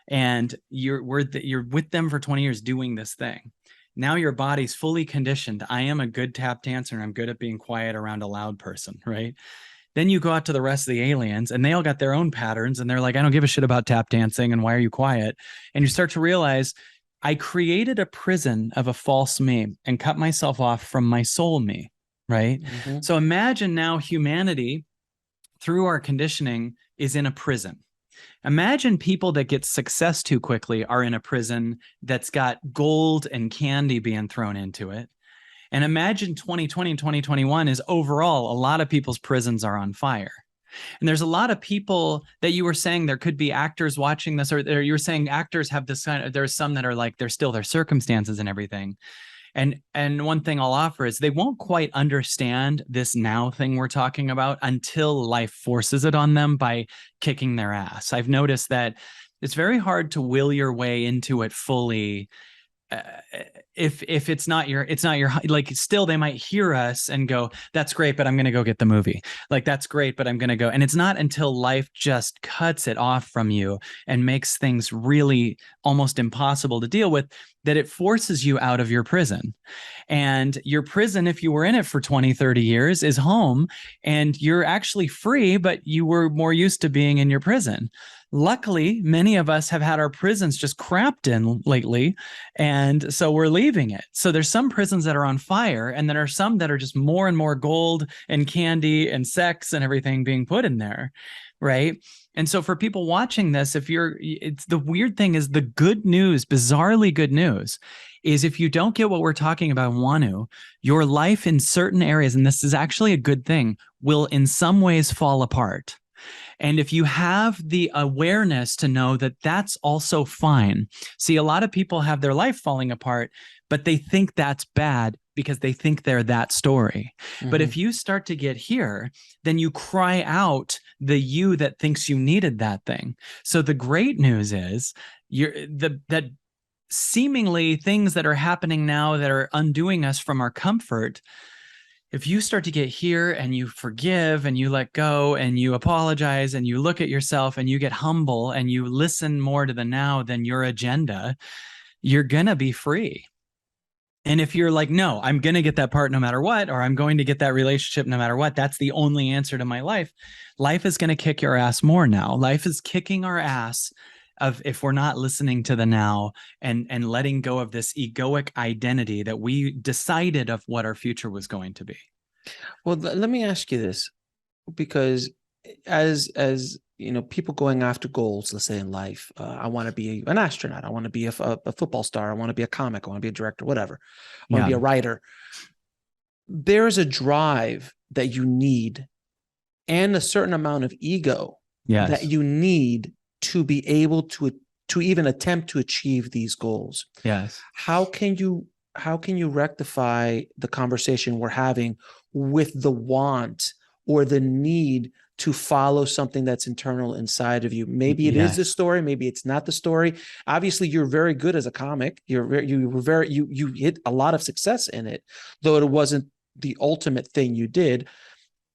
and you're with them for 20 years doing this thing. Now your body's fully conditioned. I am a good tap dancer and I'm good at being quiet around a loud person, right? Then you go out to the rest of the aliens and they all got their own patterns and they're like, I don't give a shit about tap dancing and why are you quiet? And you start to realize I created a prison of a false me and cut myself off from my soul me, right? Mm-hmm. So imagine now humanity through our conditioning is in a prison. Imagine people that get success too quickly are in a prison that's got gold and candy being thrown into it. And imagine 2020 and 2021 is overall, a lot of people's prisons are on fire. And there's a lot of people that you were saying there could be actors watching this, or you were saying actors have this kind of, there's some that are like, they're still their circumstances and everything. And one thing I'll offer is they won't quite understand this now thing we're talking about until life forces it on them by kicking their ass. I've noticed that it's very hard to will your way into it fully. If it's not your like, still they might hear us and go, that's great, but I'm going to go get the movie. Like, that's great, but I'm going to go. And it's not until life just cuts it off from you and makes things really almost impossible to deal with that it forces you out of your prison. And your prison, if you were in it for 20, 30 years, is home and you're actually free, but you were more used to being in your prison. Luckily, many of us have had our prisons just crapped in lately, and so we're leaving it. So there's some prisons that are on fire, and there are some that are just more and more gold and candy and sex and everything being put in there, right? And so for people watching this, it's the weird thing is the good news, bizarrely good news, is if you don't get what we're talking about and want to, your life in certain areas, and this is actually a good thing, will in some ways fall apart. And if you have the awareness to know that that's also fine. See, a lot of people have their life falling apart, but they think that's bad because they think they're that story. Mm-hmm. But if you start to get here, then you cry out the you that thinks you needed that thing. So the great news is that seemingly things that are happening now that are undoing us from our comfort, if you start to get here and you forgive and you let go and you apologize and you look at yourself and you get humble and you listen more to the now than your agenda, you're going to be free. And if you're like, no, I'm going to get that part no matter what, or I'm going to get that relationship no matter what, that's the only answer to my life. Life is going to kick your ass more now. Life is kicking our ass if we're not listening to the now and letting go of this egoic identity that we decided of what our future was going to be. Well, let me ask you this, because as you know, people going after goals, let's say in life, I want to be an astronaut. I want to be a football star. I want to be a comic. I want to be a director, whatever. I want to be a writer. There's a drive that you need and a certain amount of ego that you need to be able to even attempt to achieve these goals. Yes. How can you rectify the conversation we're having with the want or the need to follow something that's internal inside of you. Maybe it is the Yes. story, maybe it's not the story. Obviously, you're very good as a comic. You hit a lot of success in it, though it wasn't the ultimate thing you did.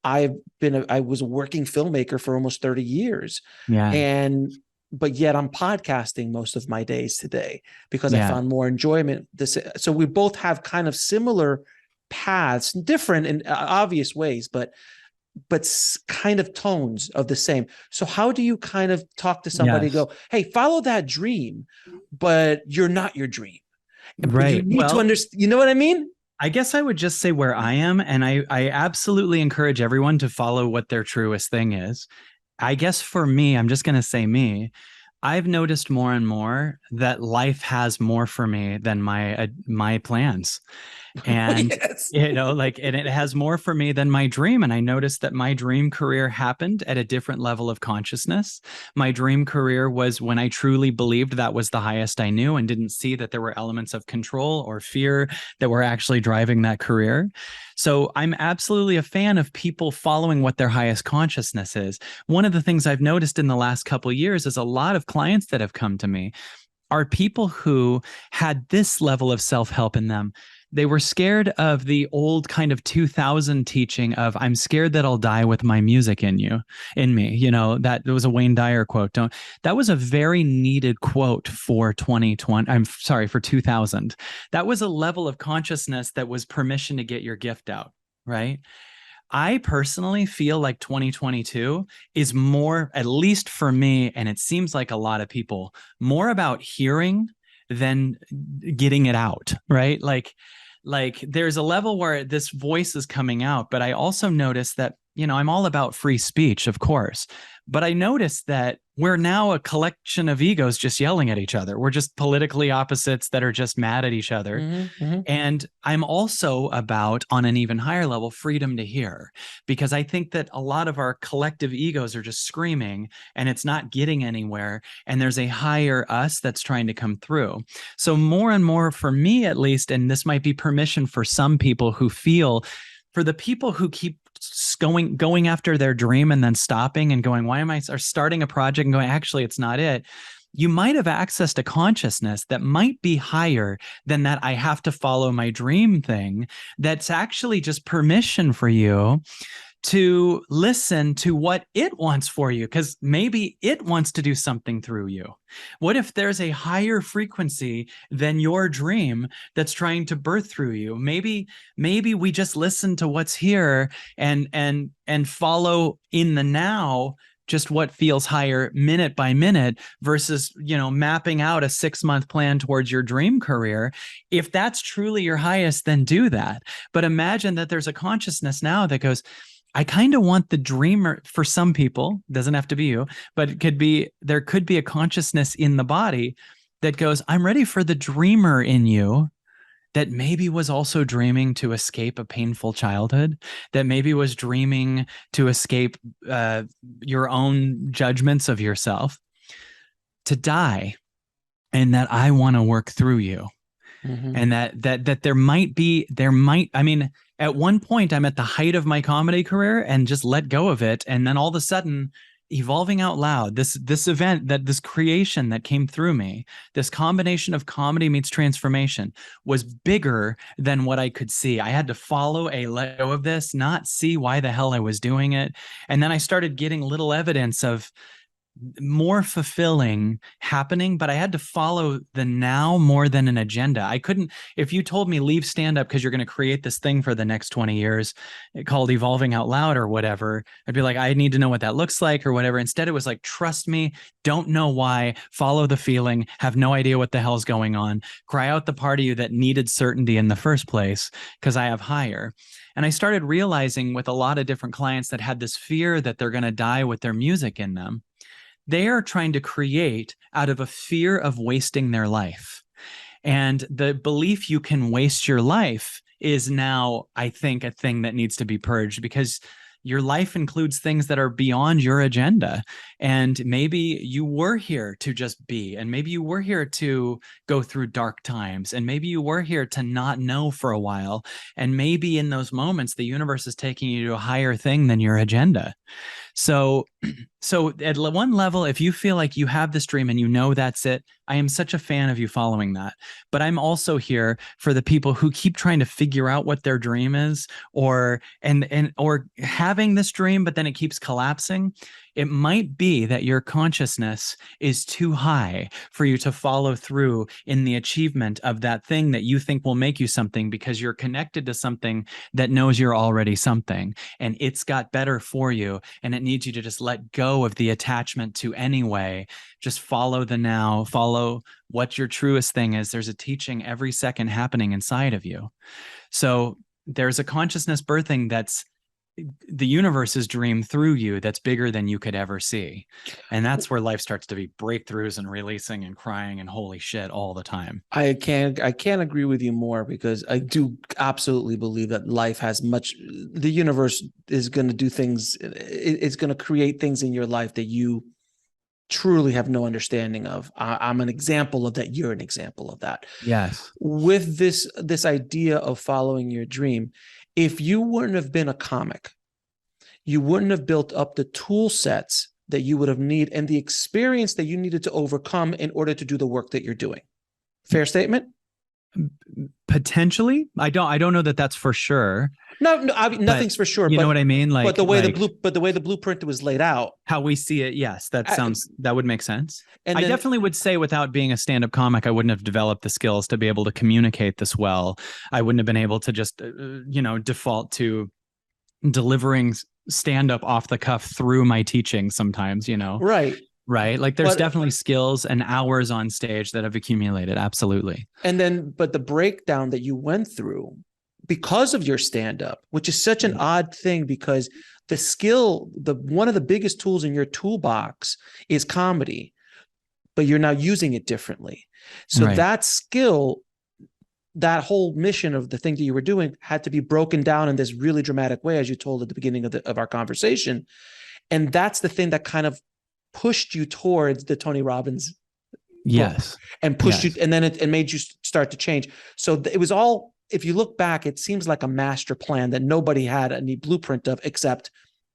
I was a working filmmaker for almost 30 years. Yeah. And but yet I'm podcasting most of my days today because I Yeah. found more enjoyment. So we both have kind of similar paths, different in obvious ways, but kind of tones of the same. So how do you kind of talk to somebody and Yes. go, hey, follow that dream, but you're not your dream. But you Right. need to Well, understand, you know what I mean? I guess I would just say where I am, and I absolutely encourage everyone to follow what their truest thing is. I guess for me, I'm just going to say me. I've noticed more and more that life has more for me than my plans. And Yes. like, and it has more for me than my dream. And I noticed that my dream career happened at a different level of consciousness. My dream career was when I truly believed that was the highest I knew and didn't see that there were elements of control or fear that were actually driving that career. So I'm absolutely a fan of people following what their highest consciousness is. One of the things I've noticed in the last couple of years is a lot of clients that have come to me are people who had this level of self-help in them. They were scared of the old kind of 2000 teaching of I'm scared that I'll die with my music in me. That was a Wayne Dyer quote. That was a very needed quote for 2020. I'm sorry, for 2000. That was a level of consciousness that was permission to get your gift out, right? I personally feel like 2022 is more, at least for me, and it seems like a lot of people, more about hearing than getting it out, right? Like there's a level where this voice is coming out, but I also notice that, I'm all about free speech, of course, but I noticed that we're now a collection of egos just yelling at each other. We're just politically opposites that are just mad at each other. Mm-hmm, mm-hmm. And I'm also about, on an even higher level, freedom to hear, because I think that a lot of our collective egos are just screaming and it's not getting anywhere. And there's a higher us that's trying to come through. So more and more, for me at least, and this might be permission for some people who feel, for the people who keep going after their dream and then stopping and going, why am I, or starting a project and going, actually, it's not it. You might have accessed a consciousness that might be higher than that I have to follow my dream thing. That's actually just permission for you to listen to what it wants for you, because maybe it wants to do something through you. What if there's a higher frequency than your dream that's trying to birth through you? Maybe we just listen to what's here and follow in the now just what feels higher minute by minute versus, mapping out a 6-month plan towards your dream career. If that's truly your highest, then do that. But imagine that there's a consciousness now that goes, I kind of want the dreamer. For some people, doesn't have to be you, but there could be a consciousness in the body that goes, I'm ready for the dreamer in you that maybe was also dreaming to escape a painful childhood, that maybe was dreaming to escape your own judgments of yourself, to die, and that I want to work through you. Mm-hmm. And that I mean, at one point I'm at the height of my comedy career and just let go of it. And then all of a sudden, Evolving Out Loud, this event, this creation that came through me, this combination of comedy meets transformation, was bigger than what I could see. I had to follow let go of this, not see why the hell I was doing it. And then I started getting little evidence of more fulfilling happening, but I had to follow the now more than an agenda. I couldn't, if you told me leave stand up because you're going to create this thing for the next 20 years called Evolving Out Loud or whatever, I'd be like, I need to know what that looks like or whatever. Instead, it was like, trust me, don't know why, follow the feeling, have no idea what the hell's going on, cry out the part of you that needed certainty in the first place because I have higher. And I started realizing with a lot of different clients that had this fear that they're going to die with their music in them. They are trying to create out of a fear of wasting their life. And the belief you can waste your life is now, I think, a thing that needs to be purged, because your life includes things that are beyond your agenda. And maybe you were here to just be, and maybe you were here to go through dark times, and maybe you were here to not know for a while. And maybe in those moments, the universe is taking you to a higher thing than your agenda. So, so at one level, if you feel like you have this dream and you know that's it, I am such a fan of you following that. But I'm also here for the people who keep trying to figure out what their dream is, or or having this dream, but then it keeps collapsing. It might be that your consciousness is too high for you to follow through in the achievement of that thing that you think will make you something, because you're connected to something that knows you're already something, and it's got better for you, and it needs you to just let go of the attachment to anyway. Just follow the now, follow what your truest thing is. There's a teaching every second happening inside of you. So there's a consciousness birthing that's the universe's dream through you, that's bigger than you could ever see. And that's where life starts to be breakthroughs and releasing and crying and holy shit all the time. I can't agree with you more, because I do absolutely believe that life has much, the universe is going to do things, it's going to create things in your life that you truly have no understanding of. I'm an example of that. You're an example of that. Yes. With this idea of following your dream, if you wouldn't have been a comic, you wouldn't have built up the tool sets that you would have needed and the experience that you needed to overcome in order to do the work that you're doing. Fair statement? Potentially. I don't know that that's for sure. No, I mean, nothing's for sure. You know what I mean? Like, but the way the blueprint was laid out, how we see it, yes, that would make sense. And I definitely would say, without being a stand-up comic, I wouldn't have developed the skills to be able to communicate this well. I wouldn't have been able to just, default to delivering stand-up off the cuff through my teaching sometimes, Right. Like there's definitely skills and hours on stage that have accumulated. Absolutely. But the breakdown that you went through because of your stand-up, which is such an odd thing, because the skill, one of the biggest tools in your toolbox is comedy, but you're now using it differently. So that skill, that whole mission of the thing that you were doing had to be broken down in this really dramatic way, as you told at the beginning of our conversation. And that's the thing that kind of pushed you towards the Tony Robbins book, and pushed you, and then it made you start to change. So it was all, if you look back, it seems like a master plan that nobody had any blueprint of, except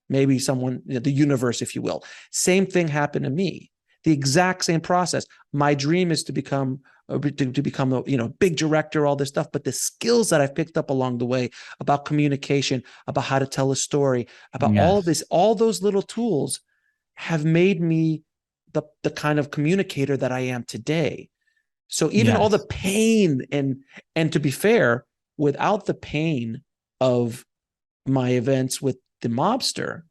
maybe someone, the universe, if you will. Same thing happened to me. The exact same process. My dream is to become a big director, all this stuff. But the skills that I've picked up along the way about communication, about how to tell a story, about all of this, all those little tools have made me the kind of communicator that I am today. So even all the pain, and to be fair, without the pain of my events with the mobster,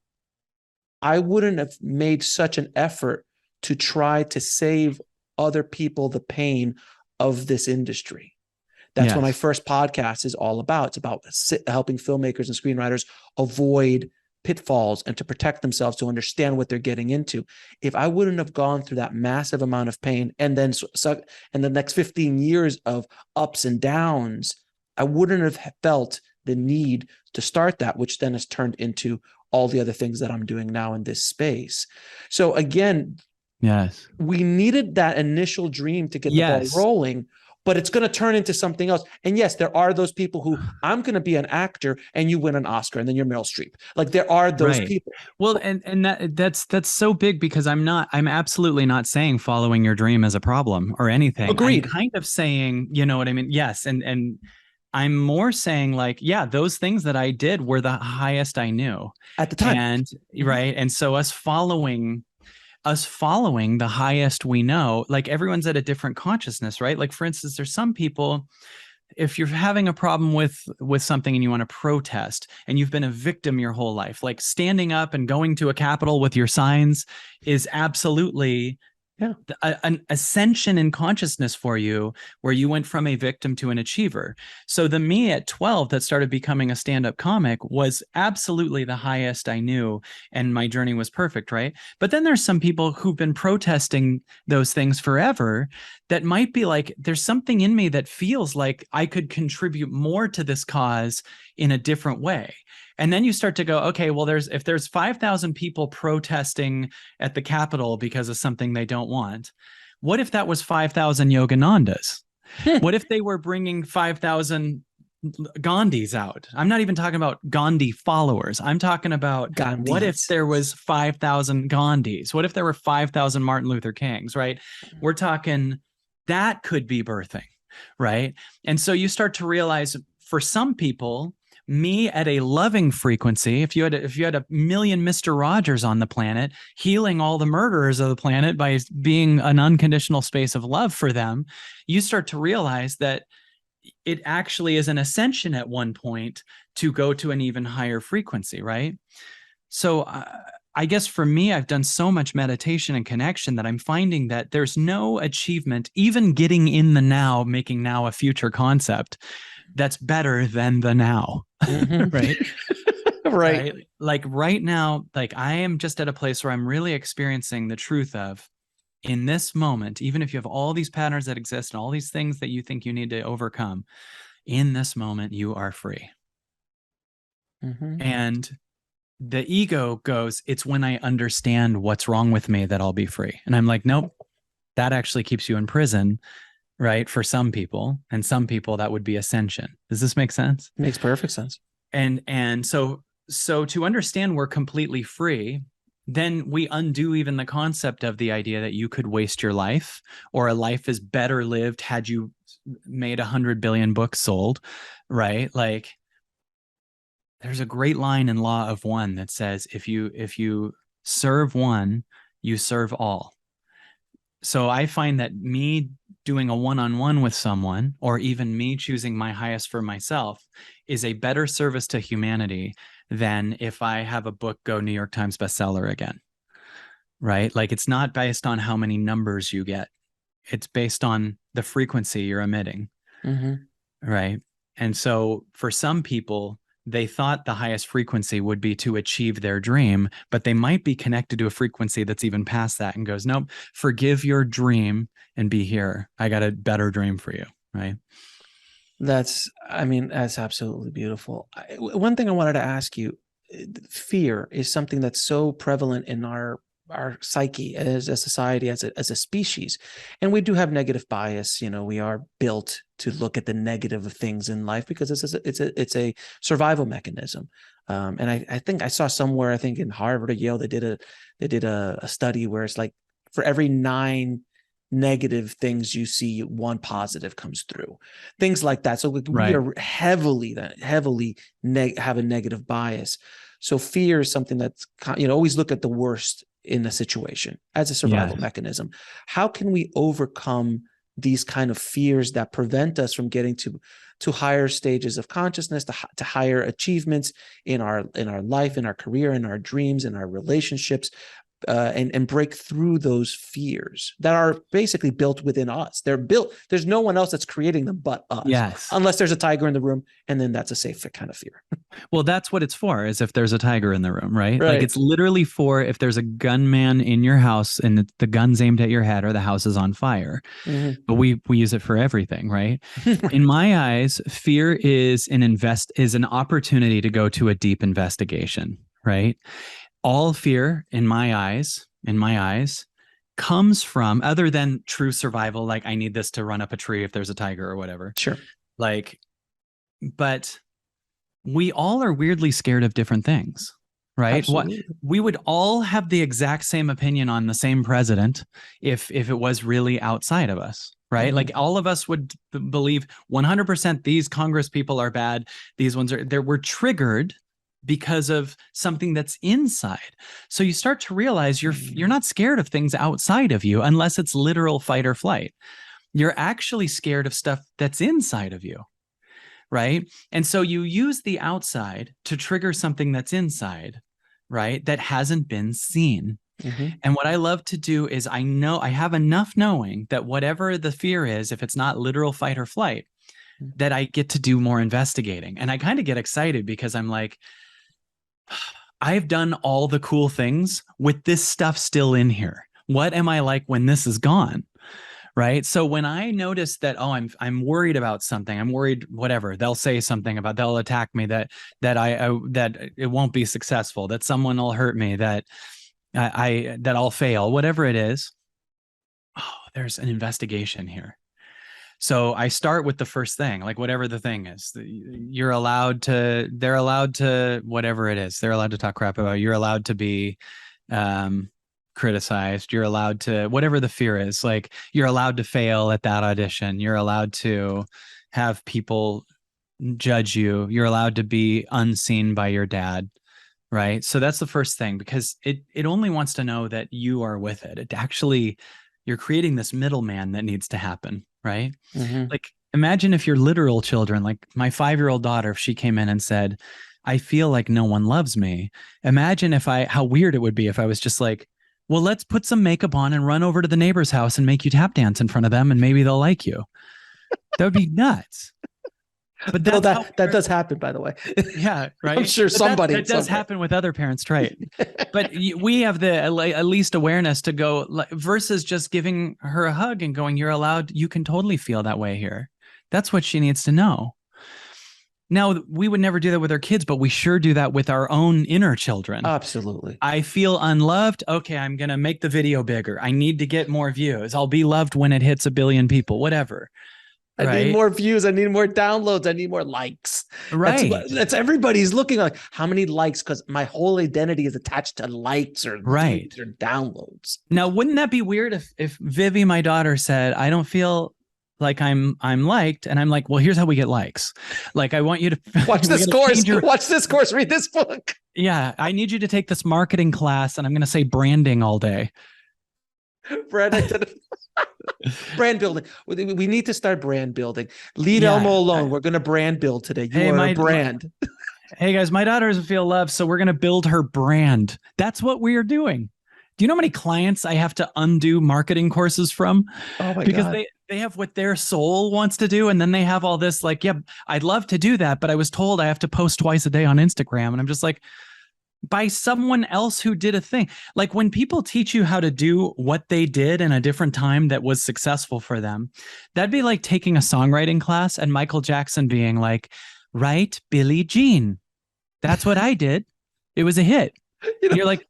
I wouldn't have made such an effort to try to save other people the pain of this industry. That's what my first podcast is all about. It's about helping filmmakers and screenwriters avoid pitfalls and to protect themselves, to understand what they're getting into. If I wouldn't have gone through that massive amount of pain, and then the next 15 years of ups and downs, I wouldn't have felt the need to start that, which then has turned into all the other things that I'm doing now in this space. So again, we needed that initial dream to get the ball rolling, but it's going to turn into something else. And yes, there are those people who, I'm going to be an actor, and you win an Oscar and then you're Meryl Streep. Like there are those people. Well, and that's so big, because I'm absolutely not saying following your dream is a problem or anything. Agreed. I'm kind of saying, you know what I mean? Yes. And I'm more saying, like, those things that I did were the highest I knew at the time. And And so us following the highest we know, like everyone's at a different consciousness, right? Like, for instance, there's some people, if you're having a problem with something and you want to protest, and you've been a victim your whole life, like standing up and going to a Capitol with your signs is absolutely an ascension in consciousness for you, where you went from a victim to an achiever. So the me at 12 that started becoming a stand-up comic was absolutely the highest I knew, and my journey was perfect, right? But then there's some people who've been protesting those things forever that might be like, there's something in me that feels like I could contribute more to this cause in a different way. And then you start to go, okay, well, if there's 5,000 people protesting at the Capitol because of something they don't want, what if that was 5,000 Yoganandas? What if they were bringing 5,000 Gandhis out? I'm not even talking about Gandhi followers. I'm talking about what if there was 5,000 Gandhis? What if there were 5,000 Martin Luther Kings, right? We're talking that could be birthing, right? And so you start to realize for some people, me at a loving frequency, if you had a million Mr. Rogers on the planet, healing all the murderers of the planet by being an unconditional space of love for them, you start to realize that it actually is an ascension at one point to go to an even higher frequency, right? So I guess for me, I've done so much meditation and connection that I'm finding that there's no achievement, even getting in the now, making now a future concept, that's better than the now. Mm-hmm. Right. Right. Like right now, like I am just at a place where I'm really experiencing the truth of, in this moment, even if you have all these patterns that exist and all these things that you think you need to overcome, in this moment, you are free. Mm-hmm. And the ego goes, it's when I understand what's wrong with me that I'll be free. And I'm like, nope, that actually keeps you in prison, right? For some people, and some people that would be ascension. Does this make sense? Makes perfect sense. And so to understand we're completely free, then we undo even the concept of the idea that you could waste your life, or a life is better lived had you made 100 billion books sold, right? Like there's a great line in Law of One that says, if you serve one, you serve all. So I find that me doing a one-on-one with someone, or even me choosing my highest for myself, is a better service to humanity than if I have a book go New York Times bestseller again, right? Like it's not based on how many numbers you get. It's based on the frequency you're emitting, Mm-hmm. right? And so for some people, they thought the highest frequency would be to achieve their dream, but they might be connected to a frequency that's even past that and goes, nope, forgive your dream and be here. I got a better dream for you, right? That's absolutely beautiful. One thing I wanted to ask you, fear is something that's so prevalent in our psyche as a society, as a species. And we do have negative bias. We are built to look at the negative of things in life because it's a survival mechanism. And I think I saw somewhere, I think in Harvard or Yale, they did a study where it's like for every 9 negative things you see, 1 positive comes through, things like that. So we are heavily have a negative bias. So fear is something that's, always look at the worst in a situation as a survival mechanism. How can we overcome these kind of fears that prevent us from getting to higher stages of consciousness, to higher achievements in our life, in our career, in our dreams, in our relationships, and break through those fears that are basically built within us? They're built. There's no one else that's creating them but us. Yes. Unless there's a tiger in the room, and then that's a safe kind of fear. Well, that's what it's for, is if there's a tiger in the room, right? Right. Like it's literally for if there's a gunman in your house and the gun's aimed at your head or the house is on fire. Mm-hmm. But we use it for everything, right? In my eyes, fear is an opportunity to go to a deep investigation, right? All fear in my eyes, comes from, other than true survival, like I need this to run up a tree if there's a tiger or whatever. Sure. But we all are weirdly scared of different things, right? We would all have the exact same opinion on the same president if it was really outside of us, right? Mm-hmm. Like all of us would believe 100% these Congress people are bad. These ones we're triggered because of something that's inside. So you start to realize you're not scared of things outside of you unless it's literal fight or flight. You're actually scared of stuff that's inside of you, right? And so you use the outside to trigger something that's inside, right? That hasn't been seen. Mm-hmm. And what I love to do is I have enough knowing that whatever the fear is, if it's not literal fight or flight, that I get to do more investigating. And I kind of get excited because I'm like, I've done all the cool things with this stuff still in here. What am I like when this is gone? right? So when I notice that, oh, I'm worried about something, I'm worried, whatever, they'll say something about, they'll attack me, that it won't be successful, that someone will hurt me, that that I'll fail, whatever it is. Oh, there's an investigation here. So I start with the first thing, like whatever the thing is. They're allowed to, whatever it is, they're allowed to talk crap about. You're allowed to be criticized. You're allowed to, whatever the fear is, like you're allowed to fail at that audition. You're allowed to have people judge you. You're allowed to be unseen by your dad. Right. So that's the first thing, because it only wants to know that you are with it. It actually, you're creating this middleman that needs to happen. Right. Mm-hmm. Like, imagine if your literal children, like my 5-year-old daughter, if she came in and said, I feel like no one loves me. Imagine how weird it would be if I was just like, well, let's put some makeup on and run over to the neighbor's house and make you tap dance in front of them and maybe they'll like you. That would be nuts. But that does happen, by the way. Yeah, right. I'm sure somebody that does happen with other parents, right? But we have the at least awareness to go versus just giving her a hug and going, "You're allowed. You can totally feel that way here." That's what she needs to know. Now, we would never do that with our kids, but we sure do that with our own inner children. Absolutely. I feel unloved. Okay, I'm gonna make the video bigger. I need to get more views. I'll be loved when it hits 1 billion people. Whatever. I need more views. I need more downloads. I need more likes. Right. That's everybody's looking like, how many likes? Because my whole identity is attached to likes or views or downloads. Now, wouldn't that be weird if Vivi, my daughter, said, I don't feel like I'm liked, and I'm like, well, here's how we get likes. Like, I want you to watch this course. Watch this course. Read this book. Yeah, I need you to take this marketing class, and I'm going to say branding all day. Brand building. We need to start brand building. Leave Elmo alone. We're going to brand build today. You are a brand. Hey guys, my daughter doesn't feel loved, so we're going to build her brand. That's what we are doing. Do you know how many clients I have to undo marketing courses from? Oh my because God. They have what their soul wants to do, and then they have all this like, yeah, I'd love to do that, but I was told I have to post twice a day on Instagram, and I'm just like, by someone else who did a thing. Like when people teach you how to do what they did in a different time that was successful for them, that'd be like taking a songwriting class and Michael Jackson being like, write Billie Jean. That's what I did. It was a hit. You're like,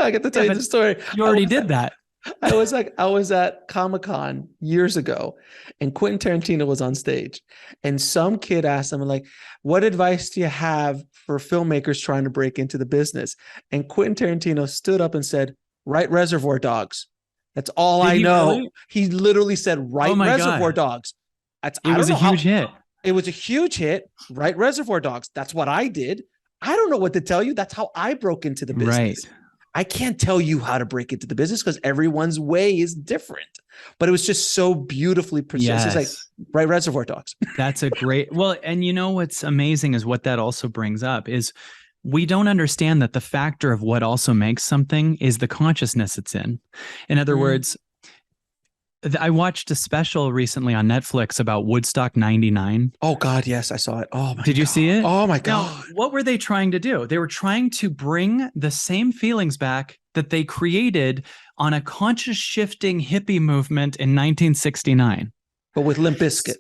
I get to tell you the story. You already did that. I was at Comic-Con years ago, and Quentin Tarantino was on stage, and some kid asked him, like, what advice do you have for filmmakers trying to break into the business? And Quentin Tarantino stood up and said, write Reservoir Dogs. That's all I know. Really? He literally said, write Reservoir Dogs. It was a huge hit. It was a huge hit. Write Reservoir Dogs. That's what I did. I don't know what to tell you. That's how I broke into the business. Right. I can't tell you how to break into the business because everyone's way is different, but it was just so beautifully precise. Yes. It's like, right, Reservoir Dogs. That's a great, well, and you know, what's amazing is what that also brings up is we don't understand that the factor of what also makes something is the consciousness it's in. In other words, I watched a special recently on Netflix about Woodstock 99. Oh God, yes, I saw it. Oh my Did you see it? Oh my God. Now, what were they trying to do? They were trying to bring the same feelings back that they created on a conscious shifting hippie movement in 1969. But with Limp Bizkit.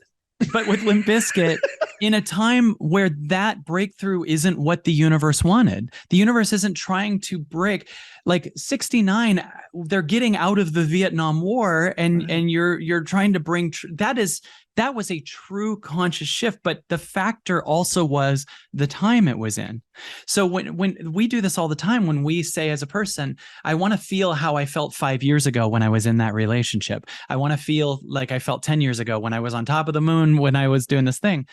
But with Limp Bizkit in a time where that breakthrough isn't what the universe wanted. The universe isn't trying to break. Like 69, they're getting out of the Vietnam War, and you're trying to bring that was a true conscious shift, but the factor also was the time it was in. So when we do this all the time, when we say as a person, I want to feel how I felt 5 years ago when I was in that relationship. I want to feel like I felt 10 years ago when I was on top of the moon, when I was doing this thing.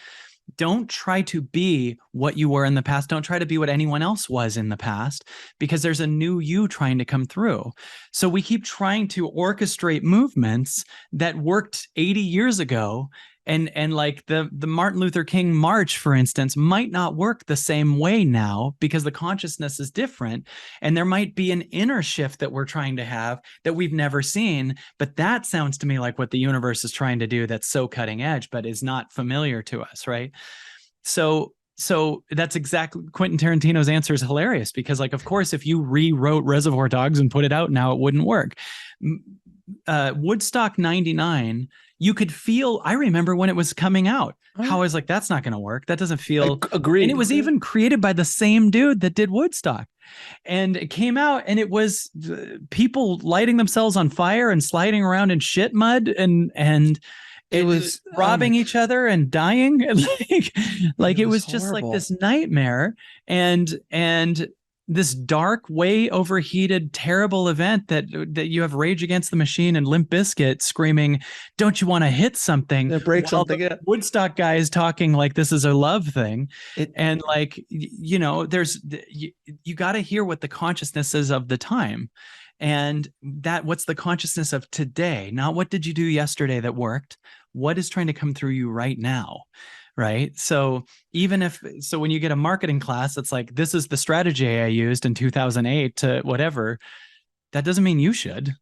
Don't try to be what you were in the past. Don't try to be what anyone else was in the past, because there's a new you trying to come through. So we keep trying to orchestrate movements that worked 80 years ago. And like the Martin Luther King March, for instance, might not work the same way now because the consciousness is different. And there might be an inner shift that we're trying to have that we've never seen. But that sounds to me like what the universe is trying to do that's so cutting edge, but is not familiar to us, right? So that's exactly, Quentin Tarantino's answer is hilarious because, like, of course, if you rewrote Reservoir Dogs and put it out now, it wouldn't work. Woodstock 99, you could feel, I remember when it was coming out, how I was like, that's not going to work. That doesn't feel, and it Agreed. was even created by the same dude that did Woodstock. And it came out and it was people lighting themselves on fire and sliding around in shit mud and It was robbing each other and dying. Like it was just like horrible. this nightmare. And this dark, way overheated, terrible event that you have Rage Against the Machine and Limp Bizkit screaming, "Don't you want to hit something?" Break while something. the Woodstock guy is talking like this is a love thing. It, And like, there's you got to hear what the consciousness is of the time, and that what's the consciousness of today, not what did you do yesterday that worked, what is trying to come through you right now. Right. So when you get a marketing class, it's like, this is the strategy I used in 2008 to whatever, that doesn't mean you should.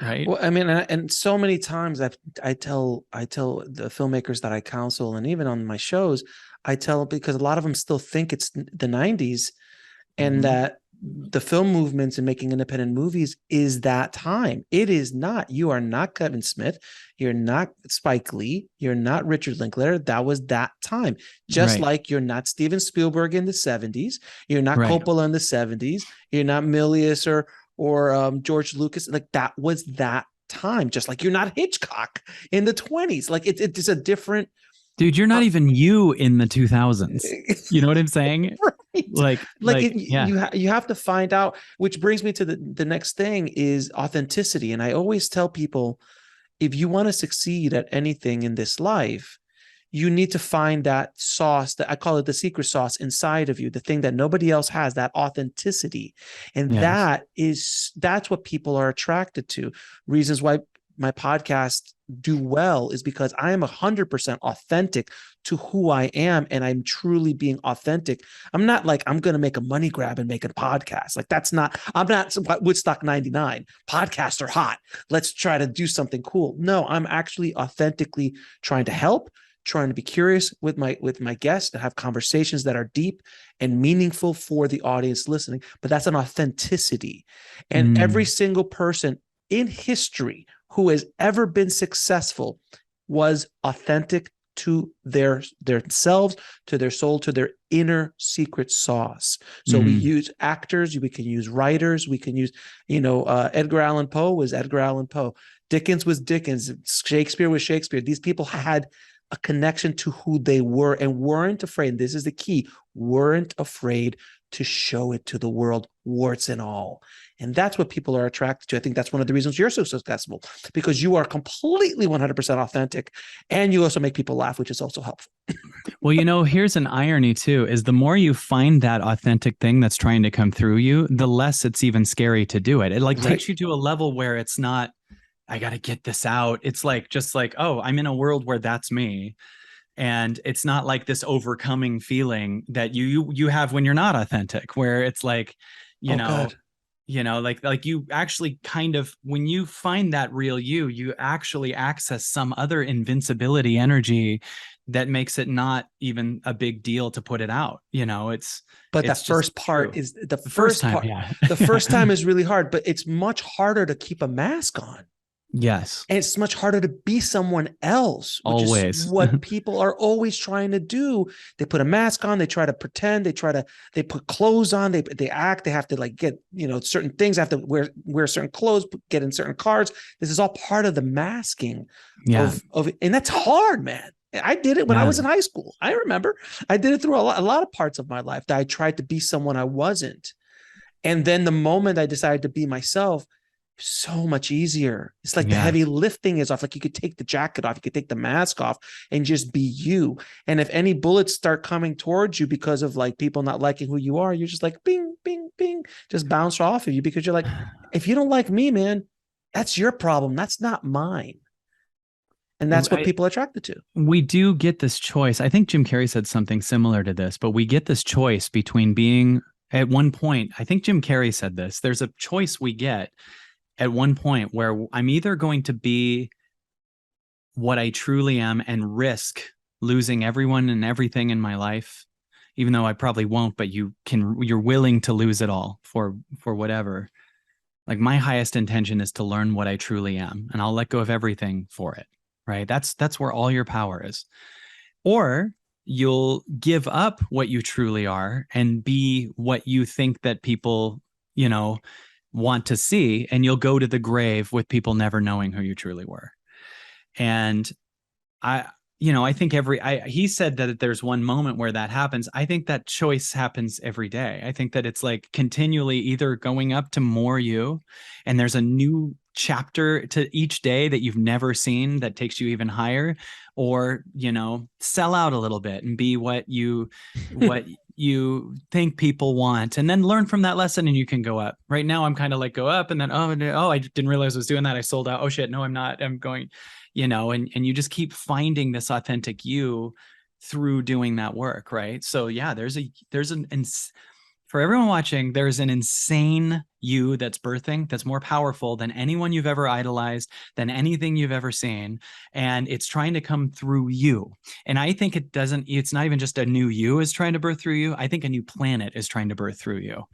Right. Well, I mean, and so many times I tell the filmmakers that I counsel, and even on my shows, I tell, because a lot of them still think it's the 90s, and that the film movements and making independent movies is that time. It is not. You are not Kevin Smith. You're not Spike Lee. You're not Richard Linklater. That was that time. Just like you're not Steven Spielberg in the 70s. You're not Coppola in the 70s. You're not Milius or George Lucas. Like that was that time. Just like you're not Hitchcock in the 20s. Like it's a different. Dude, you're not even you in the 2000s. You know what I'm saying? Right. Yeah. You have to find out, which brings me to the next thing is authenticity. And I always tell people, if you want to succeed at anything in this life, you need to find that sauce, that I call it the secret sauce inside of you, the thing that nobody else has, that authenticity. And that's what people are attracted to. Reasons why my podcast do well is because I am 100% authentic to who I am, and I'm truly being authentic. I'm not like, I'm going to make a money grab and make a podcast. Like I'm not Woodstock 99. Podcasts are hot. Let's try to do something cool. No, I'm actually authentically trying to help, trying to be curious with my guests, to have conversations that are deep and meaningful for the audience listening. But that's an authenticity. And every single person in history who has ever been successful was authentic to their themselves, to their soul, to their inner secret sauce. So we use actors, we can use writers, we can use, Edgar Allan Poe was Edgar Allan Poe. Dickens was Dickens. Shakespeare was Shakespeare. These people had a connection to who they were and weren't afraid. And this is the key, weren't afraid to show it to the world, warts and all. And that's what people are attracted to. I think that's one of the reasons you're so successful, because you are completely 100% authentic, and you also make people laugh, which is also helpful. Well, here's an irony too, is the more you find that authentic thing that's trying to come through you, the less it's even scary to do it. It takes you to a level where it's not, I got to get this out. It's like, just like, oh, I'm in a world where that's me. And it's not like this overcoming feeling that you have when you're not authentic, where it's like, God. Like you actually kind of, when you find that real you actually access some other invincibility energy that makes it not even a big deal to put it out. But that first part is the first time. part. Yeah. The first time is really hard, but it's much harder to keep a mask on. Yes. And it's much harder to be someone else, which always is what people are always trying to do. They put a mask on, they try to pretend, they put clothes on, they act, they have to like get, certain things, have to wear certain clothes, get in certain cars. This is all part of the masking of and that's hard, man. I did it when I was in high school. I remember I did it through a lot of parts of my life that I tried to be someone I wasn't. And then the moment I decided to be myself, so much easier. It's like the heavy lifting is off. Like you could take the jacket off, you could take the mask off and just be you. And if any bullets start coming towards you because of like people not liking who you are, you're just like bing, bing, bing, just bounce off of you, because you're like, if you don't like me, man, that's your problem. That's not mine. And that's what people are attracted to. We do get this choice. I think Jim Carrey said something similar to this, but we get this choice between being, at one point, I think Jim Carrey said this, there's a choice we get at one point where I'm either going to be what I truly am and risk losing everyone and everything in my life, even though I probably won't, but you're willing to lose it all for whatever. Like my highest intention is to learn what I truly am, and I'll let go of everything for it. Right? That's where all your power is. Or you'll give up what you truly are and be what you think that people, you know, want to see, and you'll go to the grave with people never knowing who you truly were. And I, I think he said that there's one moment where that happens. I think that choice happens every day. I think that it's like continually either going up to more you, and there's a new chapter to each day that you've never seen that takes you even higher, or, sell out a little bit and be what you think people want, and then learn from that lesson, and you can go up. Right now I'm kind of like go up, and then oh, I didn't realize I was doing that, I sold out, oh shit, no I'm not, I'm going, and you just keep finding this authentic you through doing that work, right? So yeah, for everyone watching, there's an insane you that's birthing, that's more powerful than anyone you've ever idolized, than anything you've ever seen. And it's trying to come through you. And I think it's not even just a new you is trying to birth through you. I think a new planet is trying to birth through you.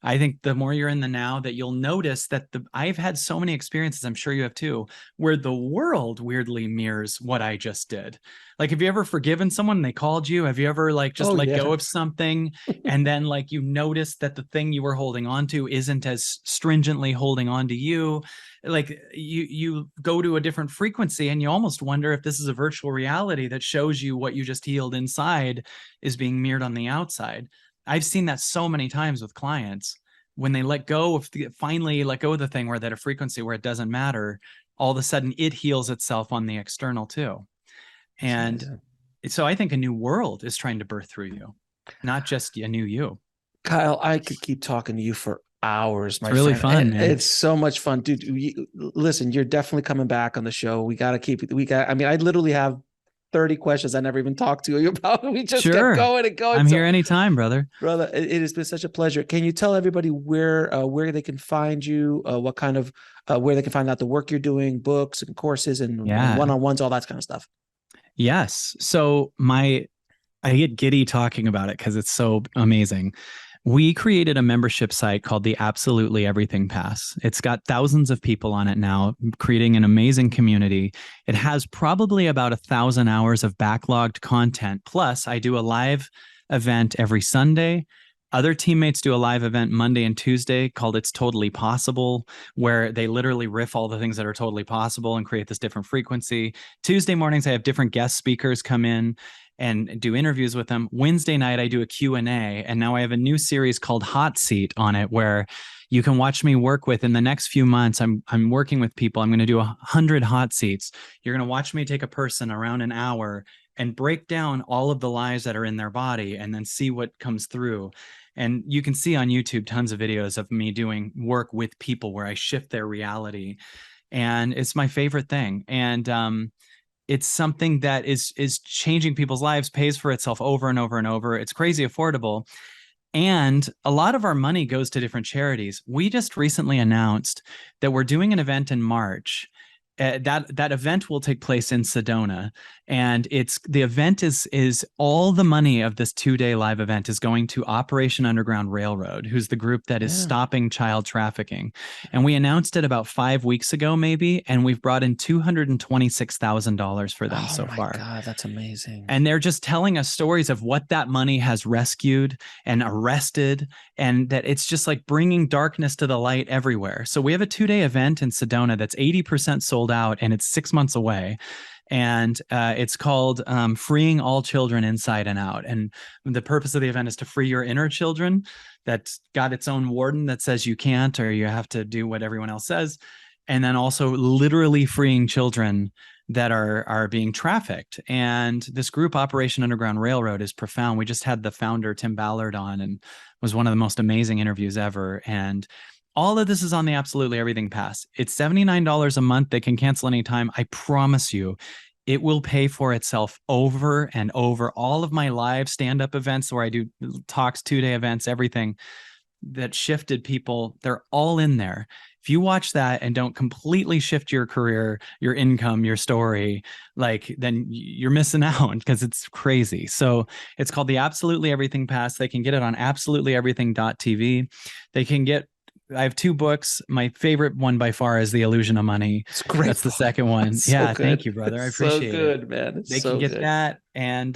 I think the more you're in the now, that you'll notice that I've had so many experiences, I'm sure you have too, where the world weirdly mirrors what I just did. Like, have you ever forgiven someone and they called you? Have you ever just let go of something and then you notice that the thing you were holding on to isn't as stringently holding on to you? Like you go to a different frequency and you almost wonder if this is a virtual reality that shows you what you just healed inside is being mirrored on the outside. I've seen that so many times with clients when they finally let go of the thing where at a frequency where it doesn't matter, all of a sudden it heals itself on the external too. And so I think a new world is trying to birth through you, not just a new you. Kyle, I could keep talking to you for hours. It's really fun, man. It's so much fun, dude. Listen, you're definitely coming back on the show. I mean, I literally have 30 questions I never even talked to you about. We just kept going and going. I'm here anytime, brother. Brother, it has been such a pleasure. Can you tell everybody where they can find you, what kind of where they can find out the work you're doing, books and courses and one-on-ones, all that kind of stuff? Yes. So I get giddy talking about it because it's so amazing. We created a membership site called the Absolutely Everything Pass. It's got thousands of people on it now, creating an amazing community. It has probably about 1,000 hours of backlogged content. Plus, I do a live event every Sunday. Other teammates do a live event Monday and Tuesday called It's Totally Possible, where they literally riff all the things that are totally possible and create this different frequency. Tuesday mornings, I have different guest speakers come in and do interviews with them. Wednesday night, I do a Q&A, and now I have a new series called Hot Seat on it, where you can watch me work with in the next few months. I'm working with people. I'm going to do 100 hot seats. You're going to watch me take a person around an hour and break down all of the lies that are in their body and then see what comes through. And you can see on YouTube tons of videos of me doing work with people where I shift their reality. And it's my favorite thing. And it's something that is changing people's lives, pays for itself over and over and over. It's crazy affordable. And a lot of our money goes to different charities. We just recently announced that we're doing an event in March. That event will take place in Sedona, and the event is all the money of this 2-day live event is going to Operation Underground Railroad, who's the group that is stopping child trafficking. And we announced it about 5 weeks ago, maybe, and we've brought in $226,000 for them so far. Oh my God, that's amazing. And they're just telling us stories of what that money has rescued and arrested, and that it's just like bringing darkness to the light everywhere. So we have a 2-day event in Sedona that's 80% sold out, and it's 6 months away. And it's called Freeing All Children Inside and Out. And the purpose of the event is to free your inner children that's got its own warden that says you can't, or you have to do what everyone else says. And then also literally freeing children that are being trafficked. And this group, Operation Underground Railroad, is profound. We just had the founder, Tim Ballard, on, and was one of the most amazing interviews ever. And all of this is on the Absolutely Everything Pass. It's $79 a month. They can cancel anytime. I promise you, it will pay for itself over and over. All of my live stand-up events where I do talks, 2-day events, everything that shifted people, they're all in there. If you watch that and don't completely shift your career, your income, your story, then you're missing out, because it's crazy. So it's called the Absolutely Everything Pass. They can get it on absolutelyeverything.tv. They can get I have two books. My favorite one by far is The Illusion of Money. It's a great. That's the book. second one. It's Yeah, so thank good. you, brother. I It's so appreciate it. good, man. It's They so can get good. that. And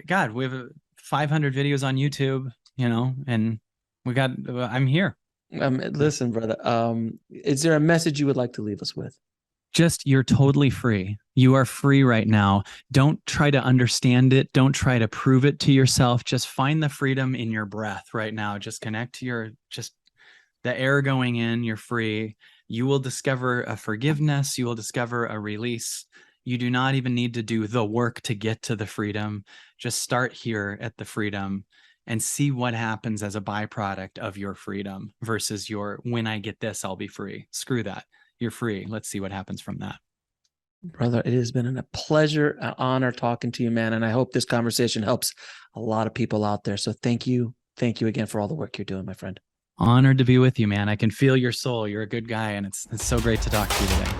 God, we have 500 videos on YouTube, and we got, I'm here. Listen, brother. Is there a message you would like to leave us with? Just, you're totally free. You are free right now. Don't try to understand it. Don't try to prove it to yourself. Just find the freedom in your breath right now. Just connect to just the air going in. You're free. You will discover a forgiveness. You will discover a release. You do not even need to do the work to get to the freedom. Just start here at the freedom and see what happens as a byproduct of your freedom versus when I get this, I'll be free. Screw that. You're free. Let's see what happens from that. Brother, it has been a pleasure, an honor talking to you, man. And I hope this conversation helps a lot of people out there. So thank you. Thank you again for all the work you're doing, my friend. Honored to be with you, man. I can feel your soul. You're a good guy, and it's so great to talk to you today.